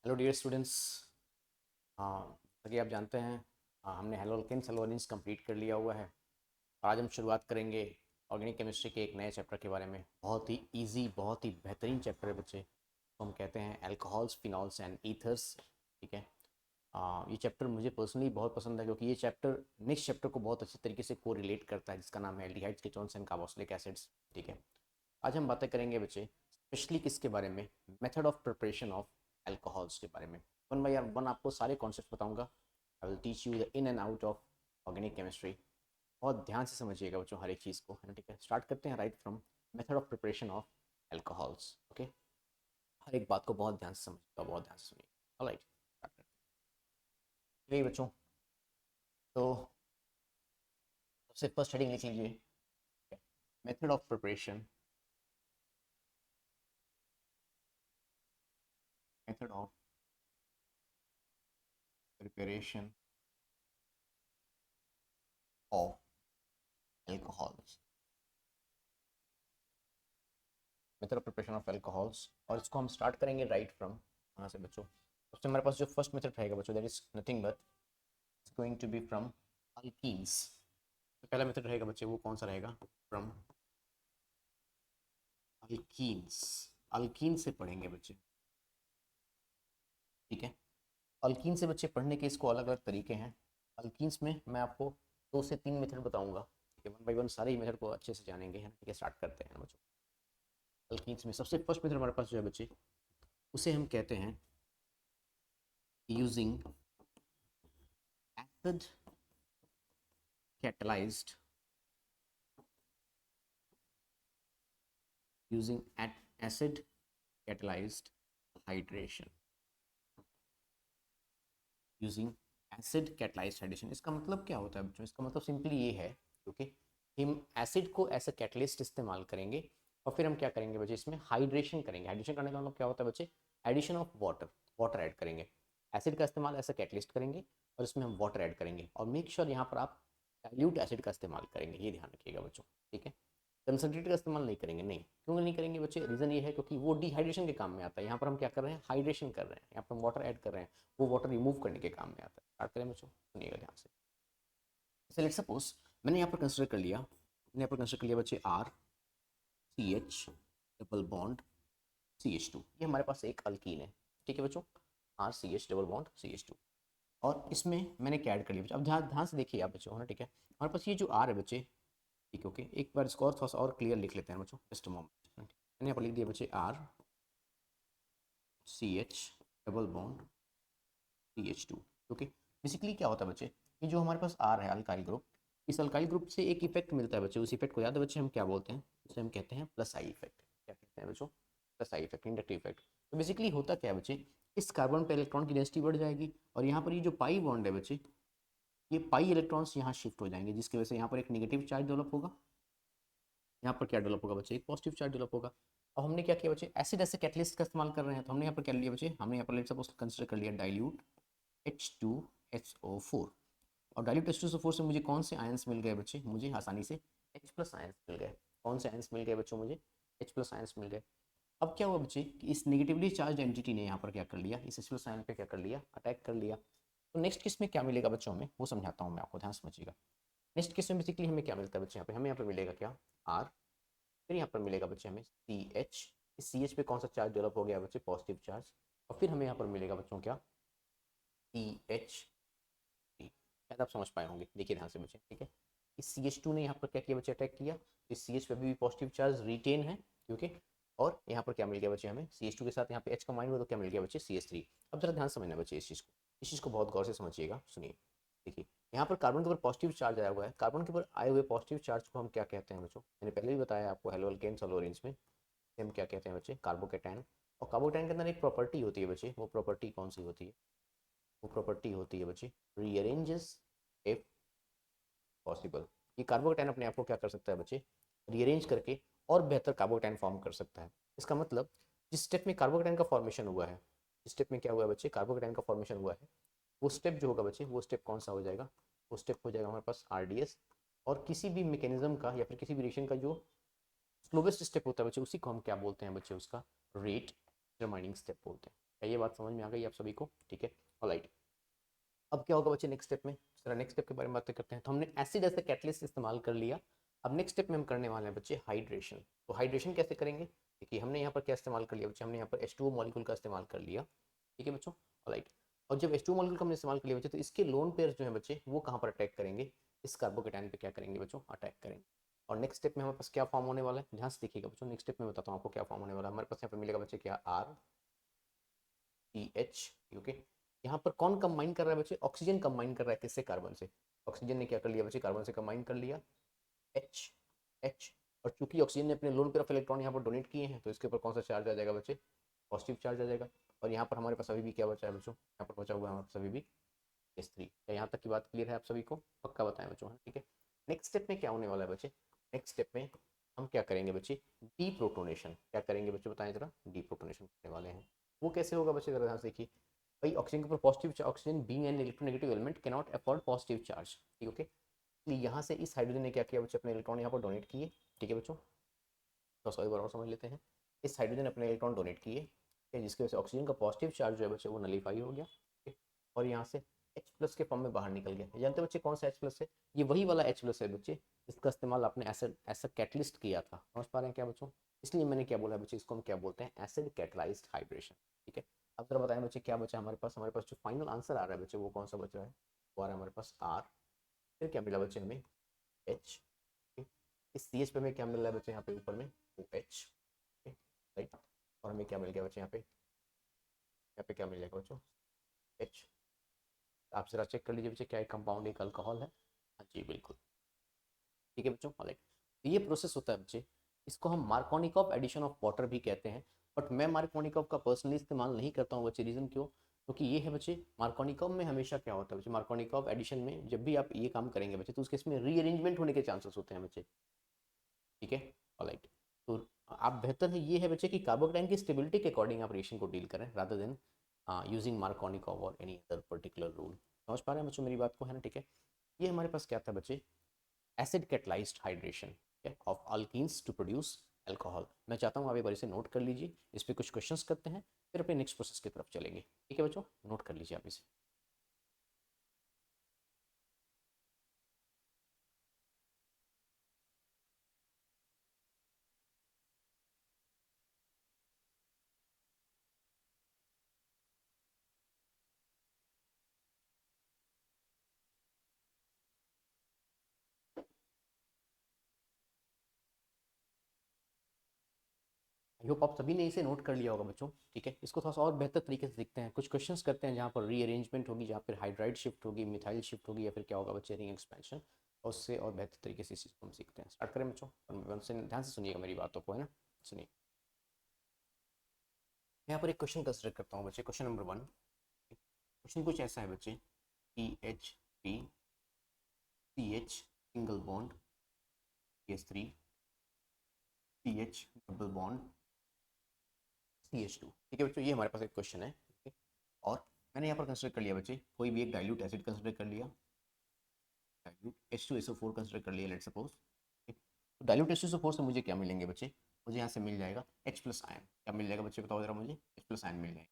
Hello dear students. आगे आप जानते हैं, हमने हेलो अल्केन्स एल्कोहलिन्स कंप्लीट कर लिया हुआ है। आज हम शुरुआत करेंगे ऑर्गेनिक केमिस्ट्री के एक नए चैप्टर के बारे में। बहुत ही इजी, बहुत ही बेहतरीन चैप्टर है बच्चे। तो हम कहते हैं अल्कोहल्स, फिनॉल्स एंड ईथर्स। ठीक है। ये चैप्टर मुझे पर्सनली बहुत पसंद है क्योंकि ये चैप्टर नेक्स्ट चैप्टर को बहुत अच्छे तरीके से को रिलेट करता है, जिसका नाम है aldehydes, ketones and carboxylic acids. ठीक है। आज हम बातें करेंगे बच्चे स्पेशली किसके बारे में, method of preparation of alcohols के बारे में। वन बाय वन आपको सारे कॉन्सेप्ट बताऊंगा। I will teach you the in and out of organic chemistry. बहुत ध्यान से समझिएगा बच्चों हर एक चीज़ को, है ना। ठीक है, स्टार्ट करते हैं right from method of preparation of alcohols. Okay, हर एक बात को बहुत ध्यान से समझिएगा, बहुत ध्यान से सुनिएगा। ऑलराइट, स्टार्ट करते हैं। चलिए बच्चों, तो सबसे फर्स्ट हेडिंग लिख लीजिए, method of preparation, method of preparation of alcohols, method of preparation of alcohols. और इसको हम स्टार्ट करेंगे राइट फ्रॉम कहाँ से बच्चों। सबसे हमारे पास जो फर्स्ट मेथड रहेगा बच्चों, that is nothing but it's going to be from alkenes. तो पहला मेथड रहेगा बच्चे, वो कौन सा रहेगा, फ्रॉम अल्कीन्स। अल्कीन से पढ़ेंगे बच्चे। ठीक है, अल्कीन से बच्चे पढ़ने के इसको अलग अलग तरीके हैं। अल्कीन्स में मैं आपको 2 से 3 मेथड बताऊंगा। ठीक है, वन बाई वन सारे ही मेथड को अच्छे से जानेंगे, है ना। ठीक है, स्टार्ट करते हैं बच्चों। अल्कीन्स में सबसे फर्स्ट मेथड हमारे पास जो है बच्चे, उसे हम कहते हैं using acid catalyzed, using acid catalyzed hydration, using acid catalyzed hydration। इसका मतलब क्या होता है बच्चों, इसका मतलब सिंपली ये है, क्योंकि हम एसिड को एज अ कैटलिस्ट इस्तेमाल करेंगे और फिर हम क्या करेंगे बच्चे, इसमें हाइड्रेशन करेंगे। हाइड्रेशन करने का मतलब क्या होता है बच्चे, addition of water, water add करेंगे। एसिड का इस्तेमाल एज अ कैटलिस्ट करेंगे और इसमें हम वाटर ऐड करेंगे, और मेक श्योर यहाँ पर आप डाइल्यूट एसिड का इस्तेमाल करेंगे, ये ध्यान रखिएगा बच्चों। ठीक है, कंसनट्रेट का इस्तेमाल नहीं करेंगे। नहीं, क्यों नहीं करेंगे बच्चे, रीज़न ये है क्योंकि वो डिहाइड्रेशन के काम में आता है। यहाँ पर हम क्या कर रहे हैं, हाइड्रेशन कर रहे हैं, यहाँ पर हम वाटर ऐड कर रहे हैं, वो वाटर रिमूव करने के काम में आता है। स्टार्ट करें बच्चों, सुनिएगा ध्यान से। लेट सपोज मैंने यहाँ पर कंसिडर कर लिया, मैंने यहाँ पर कंसिडर कर लिया बच्चे R C H double bond C H two, ये हमारे पास एक अल्कीन है। ठीक है बच्चों, R C H double bond C H two. और इसमें मैंने क्या ऐड कर लिया बच्चों, अब ध्यान ध्यान से देखिए आप बच्चों, है ना। ठीक है, हमारे पास ये जो आर है बच्चे, ठीक है, ओके, एक बार इसको और थोड़ा सा और क्लियर लिख लेते हैं बच्चों, जस्ट अ मोमेंट। मैंने यहाँ पर लिख दिया बच्चे R C H double bond C H two. Okay, basically क्या होता है बच्चे, ये जो हमारे पास आर है अल्काइल ग्रुप, इस अल्काइल ग्रुप से एक इफेक्ट मिलता है बच्चे। उस इफेक्ट को याद है बच्चे, हम क्या बोलते हैं, उसे हम कहते हैं प्लस आई इफेक्ट। क्या कहते हैं बच्चों, plus I effect, inductive effect. तो बेसिकली होता क्या है बच्चे, इस कार्बन पे इलेक्ट्रॉन की डेंसिटी बढ़ जाएगी और यहाँ पर ये जो पाई बॉन्ड है बच्चे, ये पाई इलेक्ट्रॉन्स यहाँ शिफ्ट हो जाएंगे, जिसकी वजह से यहाँ पर एक नेगेटिव चार्ज डेवलप होगा, यहाँ पर क्या डेवलप होगा बच्चे, एक पॉजिटिव चार्ज डेवलप होगा। और हमने क्या किया बच्चे, एसिड ऐसे कैटलिस्ट का इस्तेमाल कर रहे हैं, तो हमने यहाँ पर क्या लिया बच्चे, हमने यहाँ पर लेट्स सपोज कंसिडर कर लिया डाइल्यूट H2SO4। और डाइल्यूट H2SO4 से मुझे कौन से आयंस मिल गए बच्चे, मुझे आसानी से H प्लस आयंस मिल गए। कौन से आयंस मिल गए बच्चों, मुझे H प्लस आयंस मिल गए। अब क्या हुआ बच्चे कि इस नेगेटिवली चार्ज एंटिटी ने यहाँ पर क्या कर लिया, इस H प्लस आयन पे क्या कर लिया, अटैक कर लिया। तो नेक्स्ट केस में क्या मिलेगा बच्चों हमें, वो समझाता हूँ मैं आपको, ध्यान समझिएगा। नेक्स्ट केस में बेसिकली हमें क्या मिलता है बच्चे, यहाँ पे हमें यहाँ पे मिलेगा क्या, आर, फिर यहाँ पर मिलेगा बच्चे हमें सी एच। इस सी एच पे कौन सा चार्ज डेवलप हो गया बच्चे, पॉजिटिव चार्ज। और फिर हमें यहाँ पर मिलेगा बच्चों क्या, सी एच थ्री। शायद आप समझ पाए होंगे, देखिए ध्यान से बच्चे। ठीक है, इस सी एच टू ने यहाँ पर क्या किया बच्चे, अटैक किया। इस सी एच पे भी पॉजिटिव चार्ज रिटेन है, क्योंकि और यहाँ पर क्या मिल गया बच्चे हमें, सी एच टू के साथ यहाँ पे एच कंबाइन हुआ तो क्या मिल गया बच्चे, सी एच थ्री। अब जरा ध्यान समझना बच्चे इस चीज़ को, इस चीज़ को बहुत गौर से समझिएगा, सुनिए। देखिए, यहाँ पर कार्बन के ऊपर पॉजिटिव चार्ज आया हुआ है, कार्बन के ऊपर आए हुए पॉजिटिव चार्ज को हम क्या कहते हैं बच्चों, मैंने पहले भी बताया आपको हेलो अल्केन्स और फ्लोरीन्स में हम क्या कहते हैं बच्चे, कार्बोकेटायन। और कार्बोकेटायन के अंदर एक प्रॉपर्टी होती है बच्चे, वो प्रॉपर्टी कौन सी होती है, वो प्रॉपर्टी होती है बच्चे रीअरेंजेस इफ पॉसिबल। ये कार्बोकेटायन अपने आप को क्या कर सकता है बच्चे, रीअरेंज करके और बेहतर कार्बोकेटायन फॉर्म कर सकता है। इसका मतलब जिस स्टेप में कार्बोकेटायन का फॉर्मेशन हुआ है, जिस स्टेप में क्या हुआ है बच्चे, कार्बोकेटायन का फॉर्मेशन हुआ है, वो स्टेप जो होगा बच्चे, वो स्टेप कौन सा हो जाएगा, वो स्टेप हो जाएगा हमारे पास आरडीएस। और किसी भी मैकेनिज्म का या फिर किसी भी रिएक्शन का जो स्लोवेस्ट स्टेप होता है बच्चे, उसी को हम क्या बोलते हैं बच्चे, उसका रेट डिटरमाइनिंग स्टेप बोलते हैं। क्या ये बात समझ में आ गई आप सभी को? ठीक है, ऑलराइट। अब क्या होगा बच्चे नेक्स्ट स्टेप में, जरा नेक्स्ट स्टेप के बारे में बात करते हैं। तो हमने एसिड एज ए कैटलिस्ट इस्तेमाल कर लिया। अब नेक्स्ट स्टेप में हम करने वाले हैं बच्चे हाइड्रेशन। तो हाइड्रेशन कैसे करेंगे? देखिए हमने यहाँ पर क्या इस्तेमाल कर लिया बच्चे, हमने यहाँ पर H2O मॉलिक्यूल का इस्तेमाल कर लिया। ठीक है बच्चों, ऑलराइट। और जब H2O मॉलिक्यूल का हमने इस्तेमाल कर लिया बच्चे, तो इसके लोन पेयर जो है बच्चे वो कहाँ पर अटैक करेंगे? इस कार्बोकेटाइन पे क्या करेंगे बच्चों? अटैक करेंगे। और नेक्स्ट स्टेप में हमारे पास क्या फॉर्म होने वाला है, ध्यान से देखिएगा बच्चों। नेक्स्ट स्टेप में बताता हूँ आपको क्या फॉर्म होने वाला है। हमारे पास यहाँ पर मिलेगा बच्चे क्या? RCH। ओके, यहाँ पर कौन कंबाइन कर रहा है बच्चे? ऑक्सीजन कंबाइन कर रहा है किससे? कार्बन से। ऑक्सीजन ने क्या कर लिया बच्चे? कार्बन से कंबाइन कर लिया H H। और चूंकि ऑक्सीजन ने अपने लोन पेयर ऑफ इलेक्ट्रॉन यहाँ पर डोनेट किए हैं, तो इसके ऊपर कौन सा चार्ज आ जाएगा बच्चे? पॉजिटिव चार्ज आ जाएगा। और यहाँ पर हमारे पास अभी भी क्या बचा है बच्चों? यहाँ पर बचा हुआ है हमारे पास अभी भी H3। क्या यहाँ तक की बात क्लियर है आप सभी को? पक्का बताएं बच्चों, हाँ, ठीक है। नेक्स्ट स्टेप में क्या होने वाला है बच्चे? नेक्स्ट स्टेप में हम क्या करेंगे बच्चे? डीप्रोटोनेशन। क्या करेंगे बच्चे बताएं जरा? डीप्रोटोनेशन करने वाले हैं। वो कैसे होगा बच्चे? जरा ध्यान से देखिए। भाई ऑक्सीजन के ऊपर positive, oxygen being an electronegative element can not afford positive charge. ठीक, ओके। तो यहाँ से इस हाइड्रोजन ने क्या किया बच्चे? अपने इलेक्ट्रॉन यहाँ पर डोनेट किए। ठीक है बच्चों, तो एक बार और समझ लेते हैं। इस हाइड्रोजन ने अपने इलेक्ट्रॉन डोनेट किए, ठीक है, जिसकी वजह से ऑक्सीजन का पॉजिटिव चार्ज जो है बच्चे वो नलीफाई हो गया। ठीक है, और यहाँ से H प्लस के फॉर्म में बाहर निकल गया। जानते बच्चे कौन सा H प्लस है? ये वही वाला H प्लस है बच्चे, इसका इस्तेमाल आपने एसिड ऐसा कैटलिस्ट किया था। समझ पा रहे हैं क्या बच्चों? इसलिए मैंने क्या बोला बच्चे, इसको हम क्या बोलते हैं? Acid catalysed hydration. ठीक है, अब जरा बताएं बच्चे क्या बचा हमारे पास? हमारे पास जो फाइनल आंसर आ रहा है बच्चे वो कौन सा बच रहा है? वो आ रहा है हमारे पास R। फिर क्या मिला बच्चे हमें? H। इस सी एच पे हमें क्या मिल रहा है बच्चे? यहाँ पे ऊपर में ओ एच। राइट, और हमें क्या मिल गया बच्चे? यहाँ पे क्या मिल जाएगा बच्चों? एच। आप जरा चेक कर लीजिए बच्चे, क्या एक कंपाउंड एक अल्कोहल है? हाँ जी बिल्कुल। ठीक है बच्चों, ऑलराइट। तो ये प्रोसेस होता है बच्चे, इसको हम मार्कोनिकॉव एडिशन ऑफ वाटर भी कहते हैं। बट मैं मार्कोनिकॉव का पर्सनली इस्तेमाल नहीं करता हूँ बच्चे। रीज़न क्यों? क्योंकि ये है बच्चे, मार्कोनिकॉव में हमेशा क्या होता है बच्चे? मार्कोनिकॉव एडिशन में जब भी आप ये काम करेंगे बच्चे, तो उसके इसमें रीअरेंजमेंट होने के चांसेस होते हैं बच्चे। ठीक है, ऑलराइट। तो आप बेहतर है ये है बच्चे कि कार्बोकेटाइन की स्टेबिलिटी के अकॉर्डिंग आप रिएक्शन को डील करें, रादर देन यूजिंग मार्कोनिकॉव और एनी अदर पर्टिकुलर रूल। समझ पा रहे हैं बच्चों मेरी बात को, है ना? ठीक है, ये हमारे पास क्या था बच्चे? Acid catalysed hydration of alkenes to produce alcohol. मैं चाहता हूँ आप एक बार इसे नोट कर लीजिए, इस पर कुछ क्वेश्चंस करते हैं, फिर अपने नेक्स्ट प्रोसेस की तरफ चलेंगे। ठीक है बच्चों, नोट कर लीजिए आप इसे। आई होप आप सभी ने इसे नोट कर लिया होगा बच्चों। ठीक है, इसको थोड़ा सा और बेहतर तरीके से देखते हैं। कुछ क्वेश्चंस करते हैं जहाँ पर रीअरेंजमेंट होगी, जहाँ पर हाइड्राइड शिफ्ट होगी, मिथाइल शिफ्ट होगी, या फिर क्या होगा बच्चे? Ring expansion. और उससे और बेहतर तरीके से इस चीज़ को हम सीखते हैं। स्टार्ट करें बच्चों? ध्यान से सुनिएगा मेरी बातों को, है ना? सुनिए, यहाँ पर एक क्वेश्चन कंसिडर करता हूँ बच्चे। Question number 1। क्वेश्चन कुछ ऐसा है बच्चे, CH3 CH single bond CH3 CH double bond CH2। ठीक है बच्चों, ये हमारे पास एक क्वेश्चन है। ठीक है, और मैंने यहाँ पर कंसिडर कर लिया बच्चे, कोई भी एक डाइल्यूट एसिड कंसिडर कर लिया, डाइल्यूट H2SO4 कंसिडर कर लिया, लेट्स सपोज। तो डाइल्यूट H2SO4 से मुझे क्या मिलेंगे बच्चे? मुझे यहाँ से मिल जाएगा H प्लस आयन। क्या मिल जाएगा बच्चे बताओ जरा मुझे? H प्लस आयन मिल जाएगा।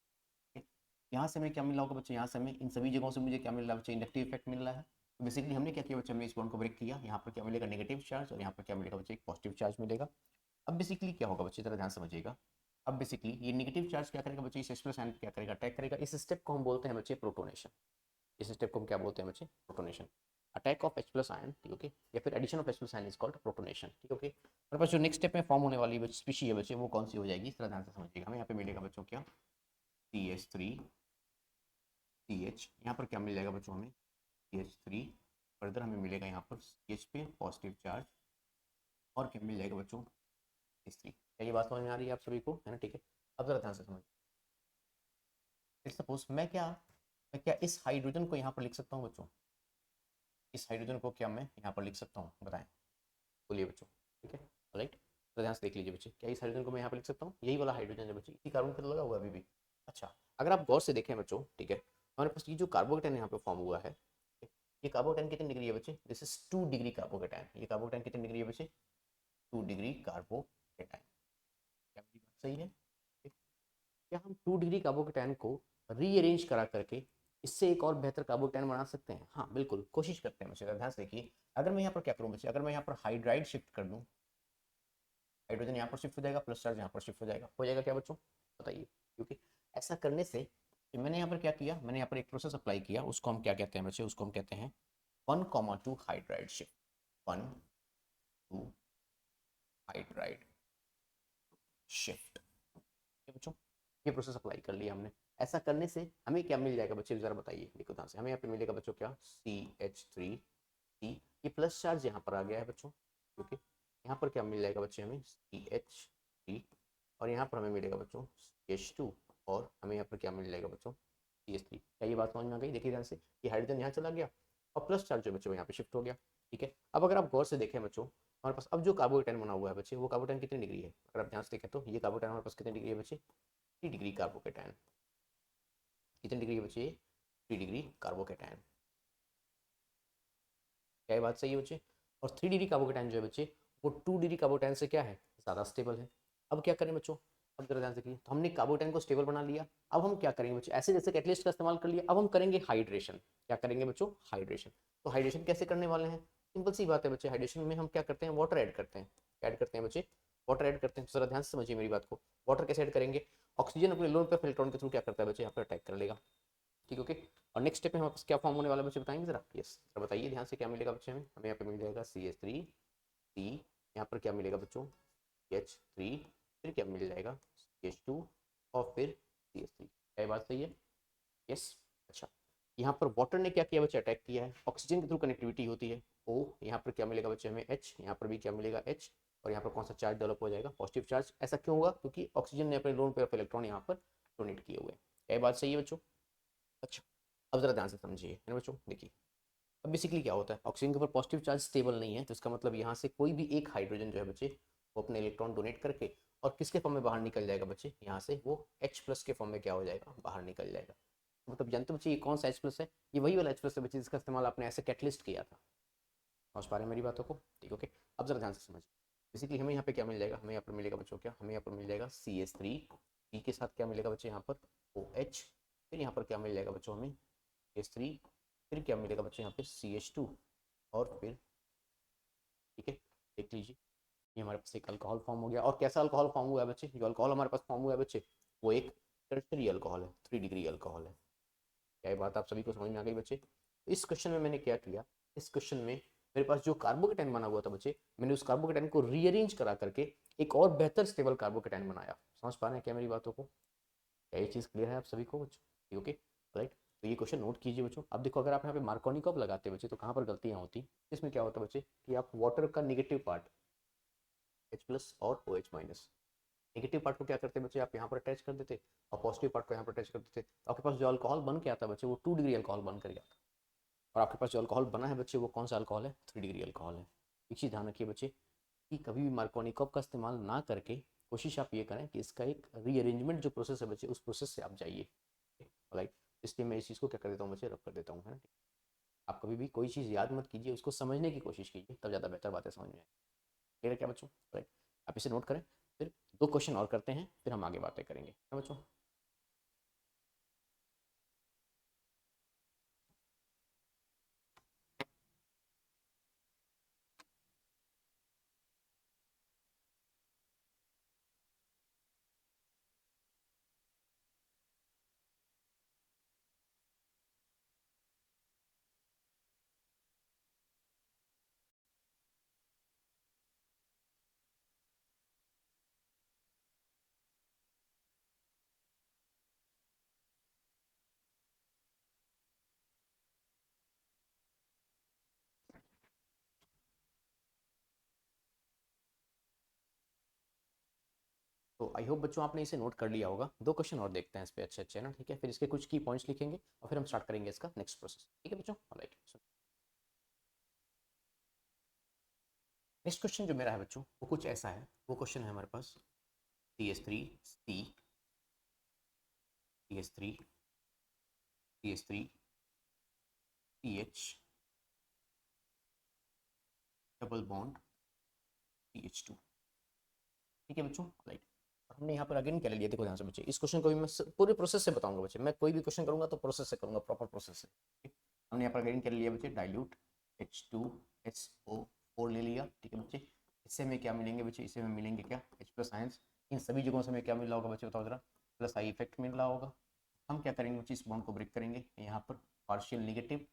ठीक है, यहाँ से हमें क्या मिल रहा होगा बच्चे? यहाँ से हमें इन सभी जगहों से मुझे क्या मिल रहा है बच्चे? इंडक्टिव इफेक्ट मिल रहा है। तो बेसिकली हमने क्या किया बच्चे? हमने इस बॉन्ड को ब्रेक किया। यहाँ पर क्या मिलेगा? Negative charge. और यहाँ पर क्या मिलेगा बच्चे? एक पॉजिटिव चार्ज मिलेगा। अब बेसिकली क्या होगा बच्चे? जरा ध्यान समझिएगा। अब बेसिकली ये नेगेटिव चार्ज क्या करेगा बच्चे? इस H प्लस आयन क्या करेगा? अटैक करेगा। इस स्टेप को हम बोलते हैं बच्चे प्रोटोनेशन। इस स्टेप को हम क्या बोलते हैं बच्चे? Protonation. Attack of H plus ion, ठीक ओके, या फिर addition of H plus ion is called protonation. ठीक ओके, हमारे पास जो नेक्स्ट स्टेप में फॉर्म होने वाली स्पीशी है बच्चे, वो कौन सी हो जाएगी? इस तरह ध्यान से समझिएगा। हमें यहाँ पे मिलेगा बच्चों क्या? CH3 CH। यहाँ पर क्या मिल जाएगा बच्चों? हमें CH3। फर्दर हमें मिलेगा यहाँ पर CH पे पॉजिटिव चार्ज। और क्या मिल जाएगा बच्चों? CH3। क्या ये बात समझ में आ रही है आप सभी को, है ना? ठीक है, अब जरा ध्यान से समझ। सपोज मैं क्या इस हाइड्रोजन को यहाँ पर लिख सकता हूँ बच्चों? इस हाइड्रोजन को क्या मैं यहाँ पर लिख सकता हूँ? बताएं, बोलिए बच्चों। ठीक है, राइट। तो ध्यान से देख लीजिए बच्चे, क्या इस हाइड्रोजन को मैं यहाँ पर लिख सकता हूँ? यही वाला हाइड्रोजन है बच्चे, इसी कार्बन पर लगा हुआ है अभी भी। अच्छा, अगर आप गौर से देखें बच्चों, ठीक है, हमारे पास ये जो कार्बोकेटाइन यहाँ पे फॉर्म हुआ है, ये कार्बोकेटाइन कितनी डिग्री है बच्चे? This is 2 degree carbocation. ये कार्बोकेटाइन कितनी डिग्री है बच्चे? 2 डिग्री कार्बोकेटाइन। क्या मेरी बात सही है? क्या हम 2 डिग्री कार्बोकेटाइन को रीअरेंज करा करके इससे एक और बेहतर कार्बोकेटाइन बना सकते हैं? हाँ बिल्कुल, कोशिश करते हैं बच्चे, ध्यान से देखिए। अगर मैं यहाँ पर क्या करूँ बच्चे, अगर मैं यहाँ पर हाइड्राइड शिफ्ट कर दूँ, हाइड्रोजन यहाँ पर शिफ्ट हो जाएगा, प्लस चार्ज यहाँ पर शिफ्ट हो जाएगा क्या बच्चों, बताइए। क्योंकि ऐसा करने से मैंने यहाँ पर क्या किया, मैंने यहाँ पर एक प्रोसेस अप्लाई किया, उसको हम क्या कहते हैं बच्चे, उसको हम कहते हैं 1,2 हाइड्राइड शिफ्ट, 1,2 हाइड्राइड शिफ्ट। बच्चों ये प्रोसेस अप्लाई कर लिया हमने। ऐसा करने से हमें क्या मिल जाएगा बच्चे, जरा बताइए, देखो ध्यान से, हमें यहाँ पे मिलेगा बच्चों क्या, CH3, ये प्लस चार्ज यहाँ पर आ गया है बच्चों, क्योंकि यहाँ पर क्या मिल जाएगा बच्चे हमें, CH3, और यहाँ पर हमें मिलेगा बच्चों CH2, और हमें यहाँ पर क्या मिल जाएगा बच्चों, CH3। क्या ये बात समझ में आ गई? देखिए ध्यान से, ये हाइड्रोजन यहाँ चला गया और प्लस चार्ज जो बच्चों यहाँ पे शिफ्ट हो गया। ठीक है, अब अगर आप गौर से देखें बच्चों, हमारे पास अब जो कार्बोकेटाइन बना हुआ है बच्चे, वो कार्बोकेटाइन कितनी डिग्री है, अगर आप ध्यान से देखें तो ये कार्बोकेटाइन हमारे पास कितनी डिग्री है बच्चे, 3 डिग्री कार्बोकेटाइन। कितनी डिग्री है बच्चे, 3 डिग्री कार्बोकेटाइन। क्या ये बात सही है बच्चे? और 3 डिग्री कार्बोकेटाइन जो है बच्चे, वो 2 डिग्री कार्बोकेटाइन से क्या है, ज़्यादा स्टेबल है। अब क्या करें बच्चों, अब जरा ध्यान से देखिए, तो हमने कार्बोकेटाइन को स्टेबल बना लिया। अब हम क्या करेंगे बच्चे, ऐसे जैसे कैटलिस्ट का इस्तेमाल कर लिया, अब हम करेंगे हाइड्रेशन। क्या करेंगे बच्चों, हाइड्रेशन। तो हाइड्रेशन कैसे करने वाले हैं, सिंपल सी बात है बच्चे, हाइड्रेशन में हम क्या करते हैं, वाटर ऐड करते हैं। क्या ऐड करते हैं बच्चे, वाटर ऐड करते हैं। जरा ध्यान से समझिए मेरी बात को, वाटर कैसे ऐड करेंगे, ऑक्सीजन अपने लोन पर इलेक्ट्रॉन के थ्रू क्या करता है बच्चे, यहाँ पर अटैक कर लेगा। ठीक, ओके। और नेक्स्ट स्टेप में हमारे पास क्या फॉर्म होने वाला बच्चे, बताएंगे जरा, यस जरा बताइए ध्यान से, क्या मिलेगा बच्चे हमें, यहाँ पे मिल जाएगा CH3, यहाँ पर क्या मिलेगा बच्चों, CH3, फिर क्या मिल जाएगा CH2, और फिर CH3। क्या बात सही है, यस। अच्छा, यहाँ पर वाटर ने क्या किया बच्चे, अटैक किया है, ऑक्सीजन के थ्रू कनेक्टिविटी होती है O, यहाँ पर क्या मिलेगा बच्चे हमें H, यहाँ पर भी क्या मिलेगा H, और यहाँ पर कौन सा चार्ज डेवलप हो जाएगा, पॉजिटिव चार्ज। ऐसा क्यों होगा, क्योंकि ऑक्सीजन ने अपने लोन पेयर ऑफ इलेक्ट्रॉन यहाँ पर डोनेट किए हुए हैं। क्या बात सही है बच्चों? अच्छा, अब जरा ध्यान से समझिए, है ना बच्चों, देखिए अब बेसिकली क्या होता है, ऑक्सीजन के ऊपर पॉजिटिव चार्ज स्टेबल नहीं है, तो इसका मतलब यहाँ से कोई भी एक हाइड्रोजन जो है बच्चे, वो अपने इलेक्ट्रॉन डोनेट करके और किसके फॉर्म में बाहर निकल जाएगा बच्चे, यहाँ से वो H+ के फॉर्म में क्या हो जाएगा, बाहर निकल जाएगा। मतलब जानते हो बच्चे ये कौन सा H+ है, ये वही वाला H+ है बच्चे जिसका इस्तेमाल आपने ऐसे कैटलिस्ट किया था। समझ पा रहे हैं मेरी बातों को? ठीक, ओके। अब जरा ध्यान से समझिए, बेसिकली हमें यहाँ पे क्या मिल जाएगा, हमें यहाँ पर मिलेगा बच्चों क्या, हमें यहाँ पर मिल जाएगा CH3 के साथ क्या मिलेगा बच्चे, यहाँ पर OH, फिर यहाँ पर क्या मिल जाएगा बच्चों हमें CH3, फिर क्या मिलेगा बच्चे यहाँ पे CH2, और फिर ठीक है, देख लीजिए, ये हमारे पास एक अल्कोहल फॉर्म हो गया। और कैसा अल्कोहल फॉर्म हुआ है बच्चे, जो अल्कोहल हमारे पास फॉर्म हुआ है बच्चे, वो एक टर्शरी अल्कोहल है, 3 डिग्री अल्कोहल है। क्या ये बात आप सभी को समझ में आ गई बच्चे? इस क्वेश्चन में मैंने क्या किया, इस क्वेश्चन में मेरे पास जो कार्बोकेटाइन बना हुआ था बच्चे, मैंने उस कार्बोकेटाइन को रीअरेंज करा करके एक और बेहतर स्टेबल कार्बोकेटाइन बनाया। समझ पा रहे हैं क्या मेरी बातों को? क्या ये चीज़ क्लियर है आप सभी को बच्चों? Okay, right. तो ये क्वेश्चन नोट कीजिए बच्चों। अब देखो, अगर आप यहाँ पे मार्कोनिकॉप लगाते हैं बच्चे, तो कहाँ पर गलतियाँ होती, इसमें क्या होता है बच्चे, कि आप वाटर का निगेटिव पार्ट H+ और OH-, नेगेटिव पार्ट को क्या करते हैं बच्चे, आप यहाँ पर अटैच कर देते, और पॉजिटिव पार्ट को यहाँ पर अटैच कर देते, तो आपके पास जो अल्कोहल बन के आता है बच्चे, वो 2 डिग्री अल्कोहल बन कर आता। और आपके पास जो अल्कोहल बना है बच्चे, वो कौन सा अल्कोहल है, 3 डिग्री अल्कोहल है। एक चीज़ ध्यान रखिए बच्चे, कि कभी भी मार्कोनिकॉप का इस्तेमाल ना करके कोशिश आप ये करें कि इसका एक रीअरेंजमेंट जो प्रोसेस है बच्चे, उस प्रोसेस से आप जाइए, राइट। इसलिए मैं इस चीज़ को क्या कर देता हूँ बच्चे, रब कर देता हूँ, है ना। आप कभी भी कोई चीज़ याद मत कीजिए, उसको समझने की कोशिश कीजिए, तब ज़्यादा बेहतर बातें समझ में आए। ठीक है क्या बच्चों, राइट। आप इसे नोट करें, फिर 2 क्वेश्चन और करते हैं, फिर हम आगे बातें करेंगे, है बच्चों। तो आई होप बच्चों आपने इसे नोट कर लिया होगा। 2 क्वेश्चन और देखते हैं इस पे, अच्छे अच्छे ना, ठीक है। फिर इसके कुछ की पॉइंट्स लिखेंगे और फिर हम स्टार्ट करेंगे इसका नेक्स्ट प्रोसेस, ठीक है बच्चों, राइट। नेक्स्ट क्वेश्चन जो मेरा है बच्चों, वो कुछ ऐसा है, वो क्वेश्चन है हमारे पास CH3 डबल बॉन्ड CH2, ठीक है बच्चों, राइट। हमने यहाँ पर अगेन क्या ले लिया, देखो ध्यान से बच्चे, इस क्वेश्चन को भी मैं पूरे प्रोसेस से बताऊंगा बच्चे, मैं कोई भी क्वेश्चन करूंगा तो प्रोसेस से करूंगा, प्रॉपर प्रोसेस से, ठीक? हमने यहाँ पर अगेन क्या ले लिया बच्चे, डाइल्यूट H2SO4 ले लिया, ठीक है बच्चे। इससे हमें क्या मिलेंगे बच्चे, इससे हमें मिलेंगे क्या, H प्लस आयंस। इन सभी जगहों से हमें क्या मिल रहा होगा बच्चे, बताओ जरा, प्लस आई इफेक्ट मिल रहा होगा। हम क्या करेंगे बच्चे, इस बॉन्ड को ब्रेक करेंगे, यहाँ पर partial negative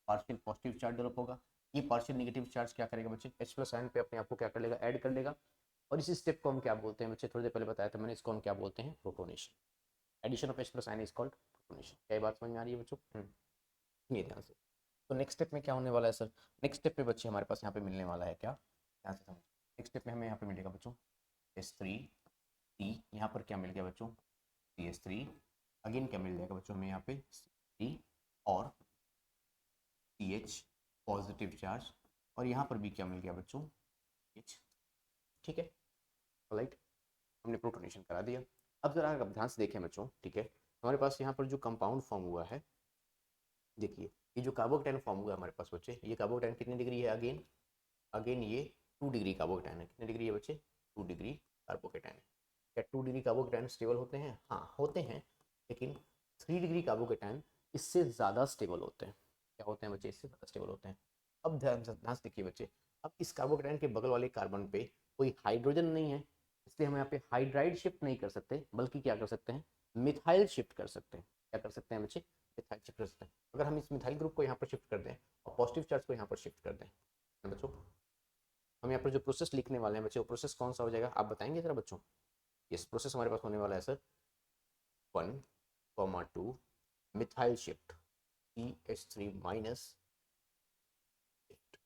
partial positive charge develop होगा। ये पार्शियल नेगेटिव चार्ज क्या करेगा बच्चे, H प्लस आयन पे अपने आप को क्या कर लेगा, ऐड कर लेगा। और इसी स्टेप को हम क्या बोलते हैं बच्चे, थोड़ी देर पहले बताया था मैंने, इसको हम क्या बोलते हैं, protonation. Addition of H plus ion is called protonation. क्या बात समझ में आ रही है बच्चों? सुनिए ध्यान से। तो नेक्स्ट स्टेप में क्या होने वाला है सर, नेक्स्ट स्टेप में बच्चे हमारे पास यहाँ पे मिलने वाला है क्या, ध्यान से समझ। नेक्स्ट स्टेप में हमें यहाँ पे मिलेगा बच्चों H3C, यहाँ पर क्या मिल गया बच्चों, CH3। अगेन क्या मिल जाएगा बच्चों हमें यहाँ पे C और CH पॉजिटिव चार्ज, और यहाँ पर भी क्या मिल गया बच्चों, H, ठीक है, राइट। हमने प्रोटोनेशन करा दिया। अब जरा आप ध्यान से देखें बच्चों, ठीक है, हमारे पास यहाँ पर जो कंपाउंड फॉर्म हुआ है, देखिए ये जो कार्बोकेटाइन फॉर्म हुआ है हमारे पास बच्चे, ये कार्बोकेटाइन कितनी डिग्री है, अगेन अगेन ये 2 डिग्री कार्बोकेटाइन है। कितनी डिग्री है बच्चे, 2 डिग्री कार्बोकेटाइन है। क्या 2 डिग्री कार्बोकेटाइन स्टेबल होते हैं, हाँ होते हैं, लेकिन 3 डिग्री कार्बोकेटाइन इससे ज़्यादा स्टेबल होते हैं। क्या होते हैं बच्चे, इससे ज़्यादा स्टेबल होते हैं। अब ध्यान से देखिए बच्चे, अब इस कार्बोकेटाइन के बगल वाले कार्बन पे कोई हाइड्रोजन नहीं है, इसलिए हम यहाँ पे हाइड्राइड शिफ्ट नहीं कर सकते, बल्कि क्या कर सकते हैं, मिथाइल शिफ्ट कर सकते हैं। क्या कर सकते हैं बच्चे, मिथाइल शिफ्ट कर सकते हैं। अगर हम इस मिथाइल ग्रुप को यहाँ पर शिफ्ट कर दें और पॉजिटिव चार्ज को यहाँ पर शिफ्ट कर दें बच्चों, हम यहाँ पर जो प्रोसेस लिखने वाले हैं बच्चे, वो प्रोसेस कौन सा हो जाएगा, आप बताएंगे जरा बच्चों। ये प्रोसेस हमारे पास होने वाला है sir 1,2 methyl shift CH3 minus shift,